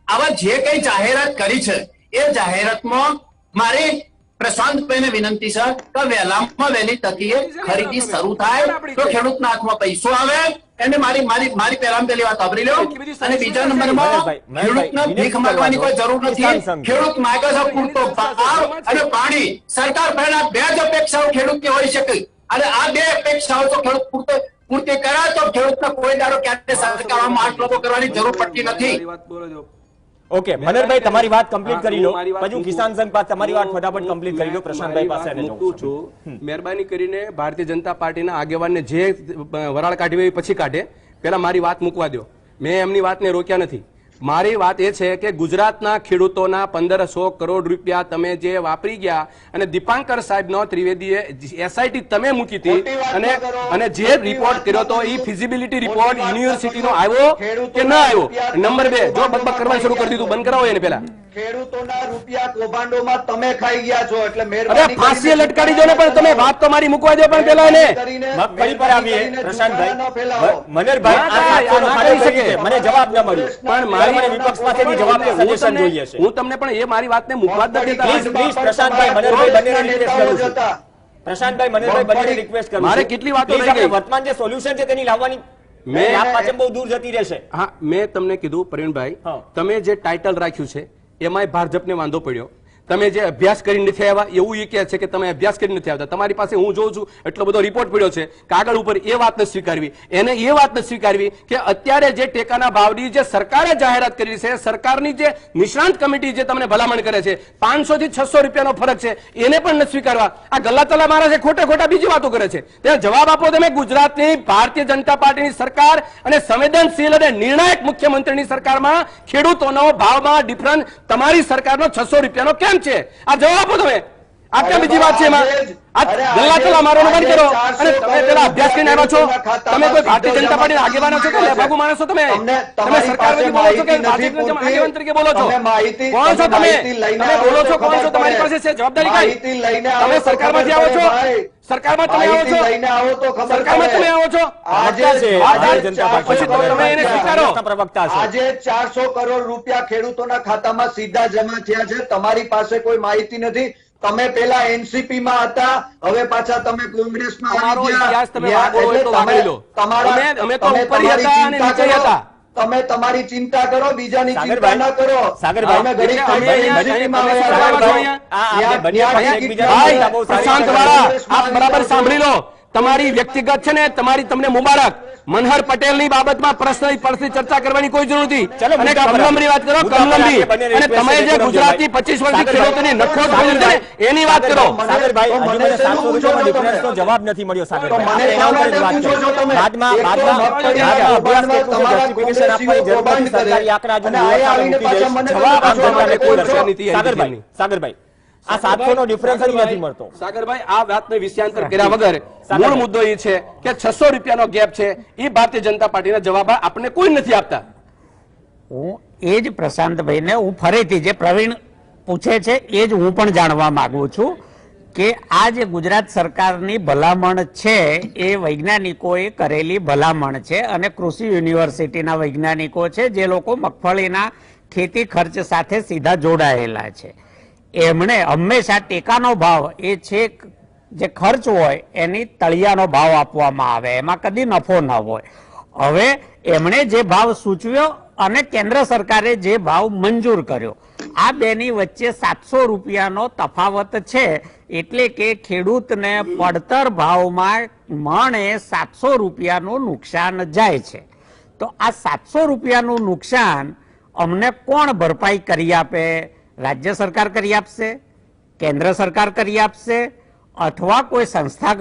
આવા જે કઈ જાહેરાત કરી છે એ જાહેરાતમાં મારી પ્રશાંતભાઈને વિનંતી છે કે વહેલામાં વહેલી તકીએ ખરીદી શરૂ થાય તો ખેડૂતના હાથમાં પૈસો આવે એને મારી મારી મારી પહેલામાં પહેલી વાત સાંભળી લો. અને બીજા નંબરમાં ખેડૂતને ભીખ માંગવાની કોઈ જરૂર નથી. ખેડૂત માંગે છે પૂરતો ભાવ અને પાણી. સરકાર પહેલા બે જ અપેક્ષાઓ ખેડૂતની હોઈ શકે અને આ બે અપેક્ષાઓ તો ખેડૂત પૂર્તિ કરાય તો ખેડૂતને કોઈ દાડો ક્યાંય સરકારમાં આટલો કરવાની જરૂર પડતી નથી. ઓકે મનહરભાઈ તમારી વાત કમ્પ્લીટ કરી લો, પછી કિસાન સંઘ પાસે તમારી વાત ફટાફટ કમ્પ્લીટ કરી લો. પ્રશાંતભાઈ પાસે અને મૂકું છું. મહેરબાની કરીને ભારતીય જનતા પાર્ટીના આગેવાનને જે વરાળ કાઢવી હોય પછી કાઢે, પહેલા મારી વાત મૂકવા દો. મેં એમની વાતને રોક્યા નથી. મારી વાત એ છે કે ગુજરાતના ખેડૂતોના 1500 કરોડ રૂપિયા તમે જે વાપરી ગયા અને દીપાંકર સાહેબનો ત્રિવેદીએ એસઆઈટી તમે મૂકી હતી અને જે રિપોર્ટ કર્યો તો એ ફિઝિબિલિટી રિપોર્ટ યુનિવર્સિટીનો આવ્યો કે ન આવ્યો? નંબર 2, જો બકબક કરવાનું શરૂ કરી દીધું, બંધ કરાવો એને પહેલા. ખેડૂતોના રૂપિયા કૌભાંડોમાં તમે ખાઈ ગયા છો એટલે અરે મહેરબાની ફાંસીએ લટકાડી દો ને, પણ તમે વાત તો મારી મૂકવા દો પણ પેલા એને. મગફળી પર આવીએ પ્રશાંતભાઈ. મનહરભાઈ આ 700 નો ખાડો કરી છે, મને જવાબ ન મળ્યો, પણ મારી વિપક્ષ પાસેથી જવાબ કે સજેશન જોઈએ છે. હું તમને પણ એ મારી વાતને મૂકવા જ નથી દેતા. પ્લીઝ પ્રશાંતભાઈ મનહરભાઈ બંનેને રિક્વેસ્ટ કરું છું. પ્રશાંતભાઈ મનહરભાઈ બંનેને રિક્વેસ્ટ કરું છું. મારે કેટલી વાતો Please, રહી ગઈ. આપણે વર્તમાન જે સોલ્યુશન છે તેની લાવવાની લાભ પાછળ બહુ દૂર જતી રહેશે. હા, મેં તમને કીધું પ્રવીણભાઈ, હા. તમે જે ટાઇટલ રાખ્યું છે એમાંય ભાજપને વાંધો પડ્યો. તમે જે અભ્યાસ કરી નથી આવ્યા એવું એ કહે છે કે તમે અભ્યાસ કરી નથી આવતા. તમારી પાસે હું જોઉં છું એટલો બધો રિપોર્ટ પડ્યો છે કાગળ ઉપર, એ વાત નથી સ્વીકારવી. એને એ વાત નથી સ્વીકારવી કે અત્યારે જે ટેકાના ભાવની જે સરકારે જાહેરાત કરી છે, સરકારની જે નિષ્ણાંત કમિટી જે તમને ભલામણ કરે છે, 500 થી 600 રૂપિયાનો ફરક છે, એને પણ નથી સ્વીકારવા. આ ગલ્લાતલા મારા છે, ખોટે ખોટા બીજી વાતો કરે છે. તેનો જવાબ આપો તમે. ગુજરાતની ભારતીય જનતા પાર્ટીની સરકાર અને સંવેદનશીલ અને નિર્ણાયક મુખ્યમંત્રીની સરકારમાં ખેડૂતોનો ભાવમાં ડિફરન્સ તમારી સરકારનો 600 રૂપિયાનો કેમ છે? આ જવાબ આપો તમે. આ ક્યાં બીજી વાત છે એમાં? આ ગલ્લાતલા મારવાનું બંધ કરો. અને તમે પેલા અભ્યાસ કરીને આવ્યા છો, તમે કોઈ ભારતીય જનતા પાર્ટીના આગેવાનો છો કે લેભાગુ માણસો? તમે સરકાર બધી બોલો છો કે ભાજપના આગેવાન તરીકે બોલો છો? કોણ છો તમે? તમે બોલો છો કોણ છો? તમારી પાસે છે જવાબદારી કઈ? તમે સરકારમાંથી આવો છો? સરકારમાં તમે આવો છો? સરકારમાં તમે આવો છો? ભારતીય જનતા પાર્ટી પછી તો તમે એને સ્વીકારો. પ્રવક્તા છે. આજે 400 કરોડ રૂપિયા ખેડૂતોના ખાતામાં સીધા જમા થયા છે. તમારી પાસે કોઈ માહિતી નથી. તમે પેલા એનસીપી માં હતા, હવે પાછા તમે કોંગ્રેસમાં તમારો આવી ગયા. ઇતિહાસ તમે વાગો હોય તો વાગી લો. અમે તો ઉપર હતા અને નીચે હતા. તમે તમારી ચિંતા કરો, બીજાની ચિંતા સાગરભાઈ, ના કરો. સાગરભાઈ, અમે ઘડીક એટલે અમે ખાઈ અહીંયા NCP માં તમે આવ્યા. સાગરભાઈ, આ આપણે બંને પાસે એકબીજાની ભાઈ ચિંતા બહુ સારી પ્રશાંત છે. વાળા, આપ બરાબર સાંભળી લો. તમારી વ્યક્તિગત છે ને, તમારી તમને મુબારક. મનહર પટેલની બાબતમાં પર્સનલી ચર્ચા કરવાની કોઈ જરૂર નથી. ચલો, અને મુદ્દા પર કમલમની વાત કરો, મુદ્દા પર કમલમની. આપણે બંને અને તમે જે request ગુજરાતની કરજો, 25 વર્ષથી સાગરભાઈ, ખેડૂતોની નખોટ ભરી છે ને, એની વાત કરો. સાગરભાઈ, હજી મને 700 રૂપિયામાં ડિફરન્સનો જવાબ નથી મળ્યો. સાગરભાઈ, આપણે એના ઉપર જ વાત કરીએ. બાદમાં અભ્યાસ કે પૂછો, justification આપવાની જરૂર નથી. સરકારી આંકડા હજુ હું સામે મૂકી દઈશ. જવાબ આમ જનતાને કોઈ કરશે. સાગરભાઈ, સાગરભાઈ, આ 700 નો ડિફરન્સ જ નથી મળતો. સાગરભાઈ, આ વાતને વિષયાંતર કર્યા વગર મૂળ મુદ્દો એ છે કે 600 રૂપિયાનો ગેપ છે, એ ભારતીય જનતા પાર્ટીના જવાબ આપણને કોઈ નથી આપતા. હું એ જ પ્રશાંતભાઈને હું ફરીથી જે પ્રવીણ પૂછે છે એ જ હું પણ જાણવા માંગુ છું કે આ જે ગુજરાત સરકારની ભલામણ છે એ વૈજ્ઞાનિકોએ કરેલી ભલામણ છે અને કૃષિ યુનિવર્સિટીના વૈજ્ઞાનિકો છે જે લોકો મગફળીના ખેતી ખર્ચ સાથે સીધા જોડાયેલા છે. એમણે હંમેશા ટેકાનો ભાવ એ છે જે ખર્ચ હોય એની તળિયાનો ભાવ આપવામાં આવે, એમાં કદી નફો ન હોય. હવે એમણે જે ભાવ સૂચવ્યો અને કેન્દ્ર સરકારે જે ભાવ મંજૂર કર્યો, આ બેની વચ્ચે 700 રૂપિયાનો તફાવત છે. એટલે કે ખેડૂતને પડતર ભાવમાં મણે 700 રૂપિયાનું નુકસાન જાય છે. તો આ 700 રૂપિયાનું નુકસાન અમને કોણ ભરપાઈ કરી આપે? રાજ્ય સરકાર કરી આપશે, કેન્દ્ર સરકાર કરી આપશે, અથવા કોઈ સંસ્થા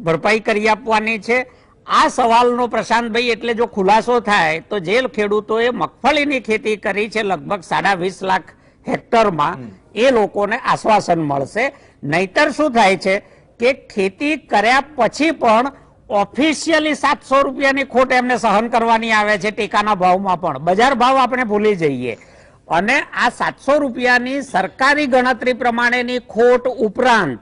ભરપાઈ કરી આપવાની છે? આ સવાલનો પ્રશાંતભાઈ એટલે જો ખુલાસો થાય તો જે ખેડૂતોએ મગફળીની ખેતી કરી છે લગભગ 20.5 લાખ હેક્ટરમાં, એ લોકોને આશ્વાસન મળશે. નહીતર શું થાય છે કે ખેતી કર્યા પછી પણ ઓફિશિયલી 700 રૂપિયાની ખોટ એમને સહન કરવાની આવે છે. ટેકાના ભાવમાં પણ બજાર ભાવ આપણે ભૂલી જઈએ. અને આ 700 રૂપિયાની સરકારી ગણતરી પ્રમાણેની ખોટ ઉપરાંત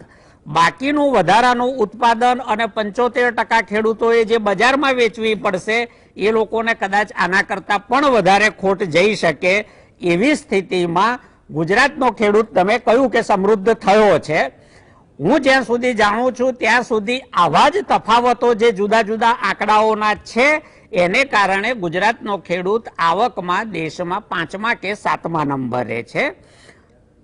બાકીનું વધારાનું ઉત્પાદન અને 75% ખેડૂતોએ જે બજારમાં વેચવી પડશે એ લોકોને કદાચ આના કરતા પણ વધારે ખોટ જઈ શકે એવી સ્થિતિમાં ગુજરાતનો ખેડૂત તમે કહ્યું કે સમૃદ્ધ થયો છે. હું જ્યાં સુધી જાણું છું ત્યાં સુધી આવા જ તફાવતો જે જુદા જુદા આંકડાઓના છે એને કારણે ગુજરાતનો ખેડૂત આવકમાં દેશમાં 5મા કે 7મા નંબરે છે.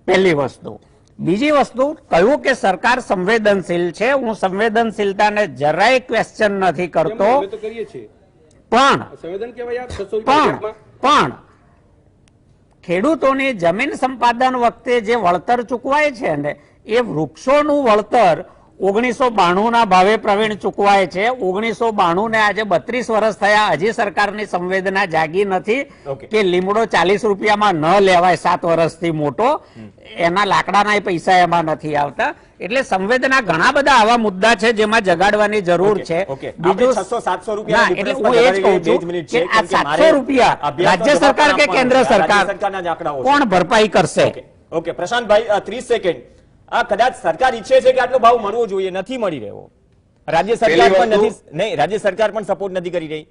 પહેલી વસ્તુ. બીજી વસ્તુ કહ્યું કે સરકાર સંવેદનશીલ છે. હું સંવેદનશીલતાને જરાય ક્વેશ્ચન નથી કરતો, પણ ખેડૂતોની જમીન સંપાદન વખતે જે વળતર ચૂકવાય છે ને એ વૃક્ષોનું વળતર 1992 ના ભાવે પ્રવીણ ચૂકવાય છે. 1992 ને આજે 32 વર્ષ થયા, હજી સરકારની સંવેદના જાગી નથી કે લીમડો 40 રૂપિયામાં ન લેવાય 7 વર્ષથી મોટો, એના લાકડાના પૈસા એમાં નથી આવતા. એટલે સંવેદના ઘણા બધા આવા મુદ્દા છે જેમાં જગાડવાની જરૂર છે. બીજું 600-700 રૂપિયા એટલે હું એ જ કહું છું કે આ 700 રૂપિયા રાજ્ય સરકાર કે કેન્દ્ર સરકાર કોણ ભરપાઈ કરશે? Okay Prashantbhai 30 second. આ કદાચ સરકાર ઈચ્છે છે કે આટલો ભાવ મળવો જોઈએ, નથી મળી રહ્યો. રાજ્ય સરકાર પણ નથી, નહીં રાજ્ય સરકાર પણ સપોર્ટ નથી કરી રહી.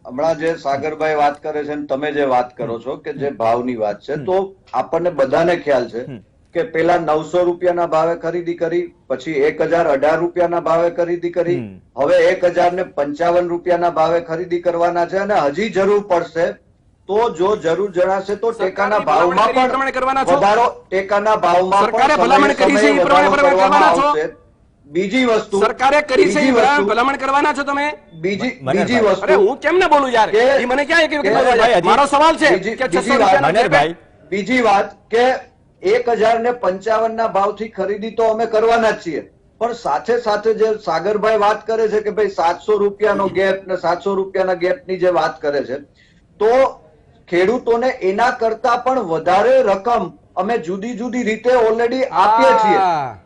હમણાં જે સાગરભાઈ વાત કરે છે ને તમે જે વાત કરો છો કે જે ભાવની વાત છે, તો આપણને બધાને ખ્યાલ છે કે પેલા 900 રૂપિયાના ભાવે ખરીદી કરી, પછી 1018 રૂપિયાના ભાવે ખરીદી કરી, હવે 1055 રૂપિયાના ભાવે ખરીદી કરવાના છે અને હજી જરૂર પડશે તો જો જરૂર જણાશે તો ટેકાના ભાવમાં પણ વધારો, ટેકાના ભાવમાં સરકારે ભલામણ કરી છે એ પ્રમાણે કરવાના છો. બીજી વસ્તુ સરકારે કરી છે એ ભલામણ કરવાના છો તમે. બીજી વસ્તુ, અરે હું કેમ ન બોલું યાર, એ મને ક્યાં મારો સવાલ છે કે 600 બીજી વાત કે 1055 ના ભાવથી ખરીદી તો અમે કરવાના જ છીએ, પણ સાથે સાથે જે સાગરભાઈ વાત કરે છે કે ભાઈ 700 રૂપિયાનો ગેપ ને 700 રૂપિયાના ગેપની જે વાત કરે છે, તો ખેડૂતોને એના કરતા પણ વધારે રકમ અમે જુદી જુદી રીતે ઓલરેડી આપીએ છીએ.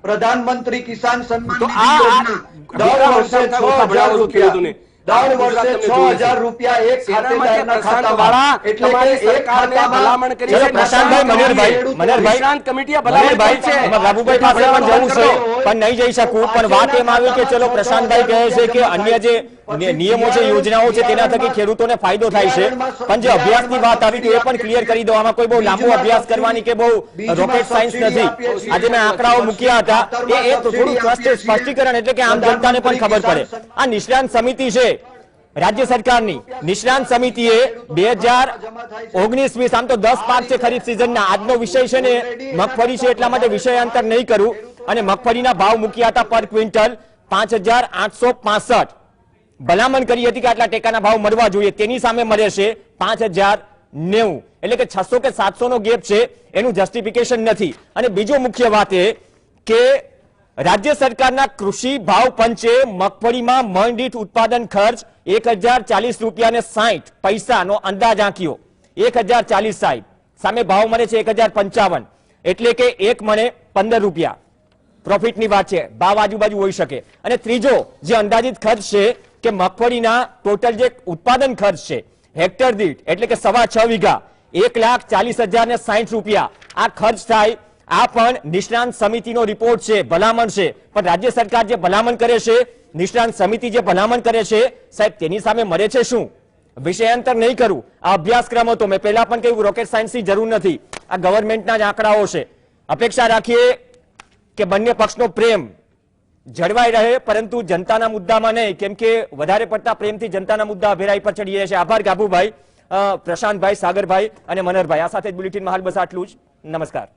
પ્રધાનમંત્રી કિસાન સન્માન નિધિ યોજના દર વર્ષે 6000 રૂપિયા, દર વર્ષે 6000 રૂપિયા એક ખાતેદારના ખાતામાં, એટલે કે એક ખાતામાં ભલામણ કરી છે. પ્રશાંતભાઈ, મનહરભાઈ કમિટીએ ભલામણ કરી છે. રાબુભાઈ પાસે પણ જવું છે પણ નહીં જઈ શકું. પણ વાત એમ આવી કે ચલો પ્રશાંતભાઈ કહે છે કે અન્ય જે નિયમો છે, યોજનાઓ છે, તેના થકી ખેડૂતોને ફાયદો થાય છે, પણ જે અભ્યાસની વાત આવી તો એ પણ ક્લિયર કરી દો. આમાં કોઈ બહુ લાંબો અભ્યાસ કરવાની કે બહુ રોકેટ સાયન્સ નથી. આજે મેં આંકડાઓ મૂક્યા હતા, એ થોડું સ્પષ્ટીકરણ એટલે કે આમ જનતાને પણ ખબર પડે. આ નિષ્ણાંત સમિતિ છે રાજ્ય સરકારની, નિષ્ણાંત સમિતિએ 2019-20 આમ તો 10 પાક છે ખરીફ સિઝનના. આજનો વિષય છે ને મગફળી છે, એટલા માટે વિષયાંતર નહીં કરું. અને મગફળીના ભાવ મૂક્યા હતા પર ક્વિન્ટલ 5865. ભલામણ કરી હતી કે આટલા ટેકાના ભાવ મળવા જોઈએ, તેની સામે મળે છે 5090. એટલે કે 600 કે 700 નો ગેપ છે, એનું જસ્ટિફિકેશન નથી. અને બીજો મુખ્ય વાત એ કે રાજ્ય સરકારના કૃષિ ભાવ પંચે મગફળીમાં મણ દીઠ ઉત્પાદન ખર્ચ 1040 રૂપિયા ને 60 પૈસાનો અંદાજ આંક્યો. 1040 સામે ભાવ મળે છે 1055, એટલે કે એક મણે 15 રૂપિયા પ્રોફિટની વાત છે. ભાવ આજુબાજુ હોઈ શકે. અને ત્રીજો જે અંદાજિત ખર્ચ છે કે મગફળીના ટોટલ જે ઉત્પાદન ખર્ચ છે હેક્ટર દીઠ, એટલે કે 6.5 વીઘા 1,40,060 રૂપિયા આ ખર્ચ થાય. આ પણ નિષ્ણાંત સમિતિનો રિપોર્ટ છે, ભલામણ છે. પણ રાજ્ય સરકાર જે ભલામણ કરે છે, નિષ્ણાંત સમિતિ જે ભલામણ કરે છે, સાહેબ તેની સામે મળે છે શું? વિષયાંતર નહીં કરું. આ અભ્યાસક્રમ હતો, મેં પહેલા પણ કહ્યું રોકેટ સાયન્સની જરૂર નથી. આ ગવર્મેન્ટના જ આંકડાઓ છે. અપેક્ષા રાખીએ કે બંને પક્ષનો પ્રેમ જળવાઈ રહે, પરંતુ જનતાના મુદ્દામાં નહીં, કેમ કે વધારે પડતા પ્રેમથી જનતાના મુદ્દા અભેરાઈ પર ચડી રહ્યા છે. આભાર ગાભુભાઈ, પ્રશાંતભાઈ, સાગરભાઈ અને મનહરભાઈ. આ સાથે જ બુલેટિનમાં હાલ બસ આટલું જ. નમસ્કાર.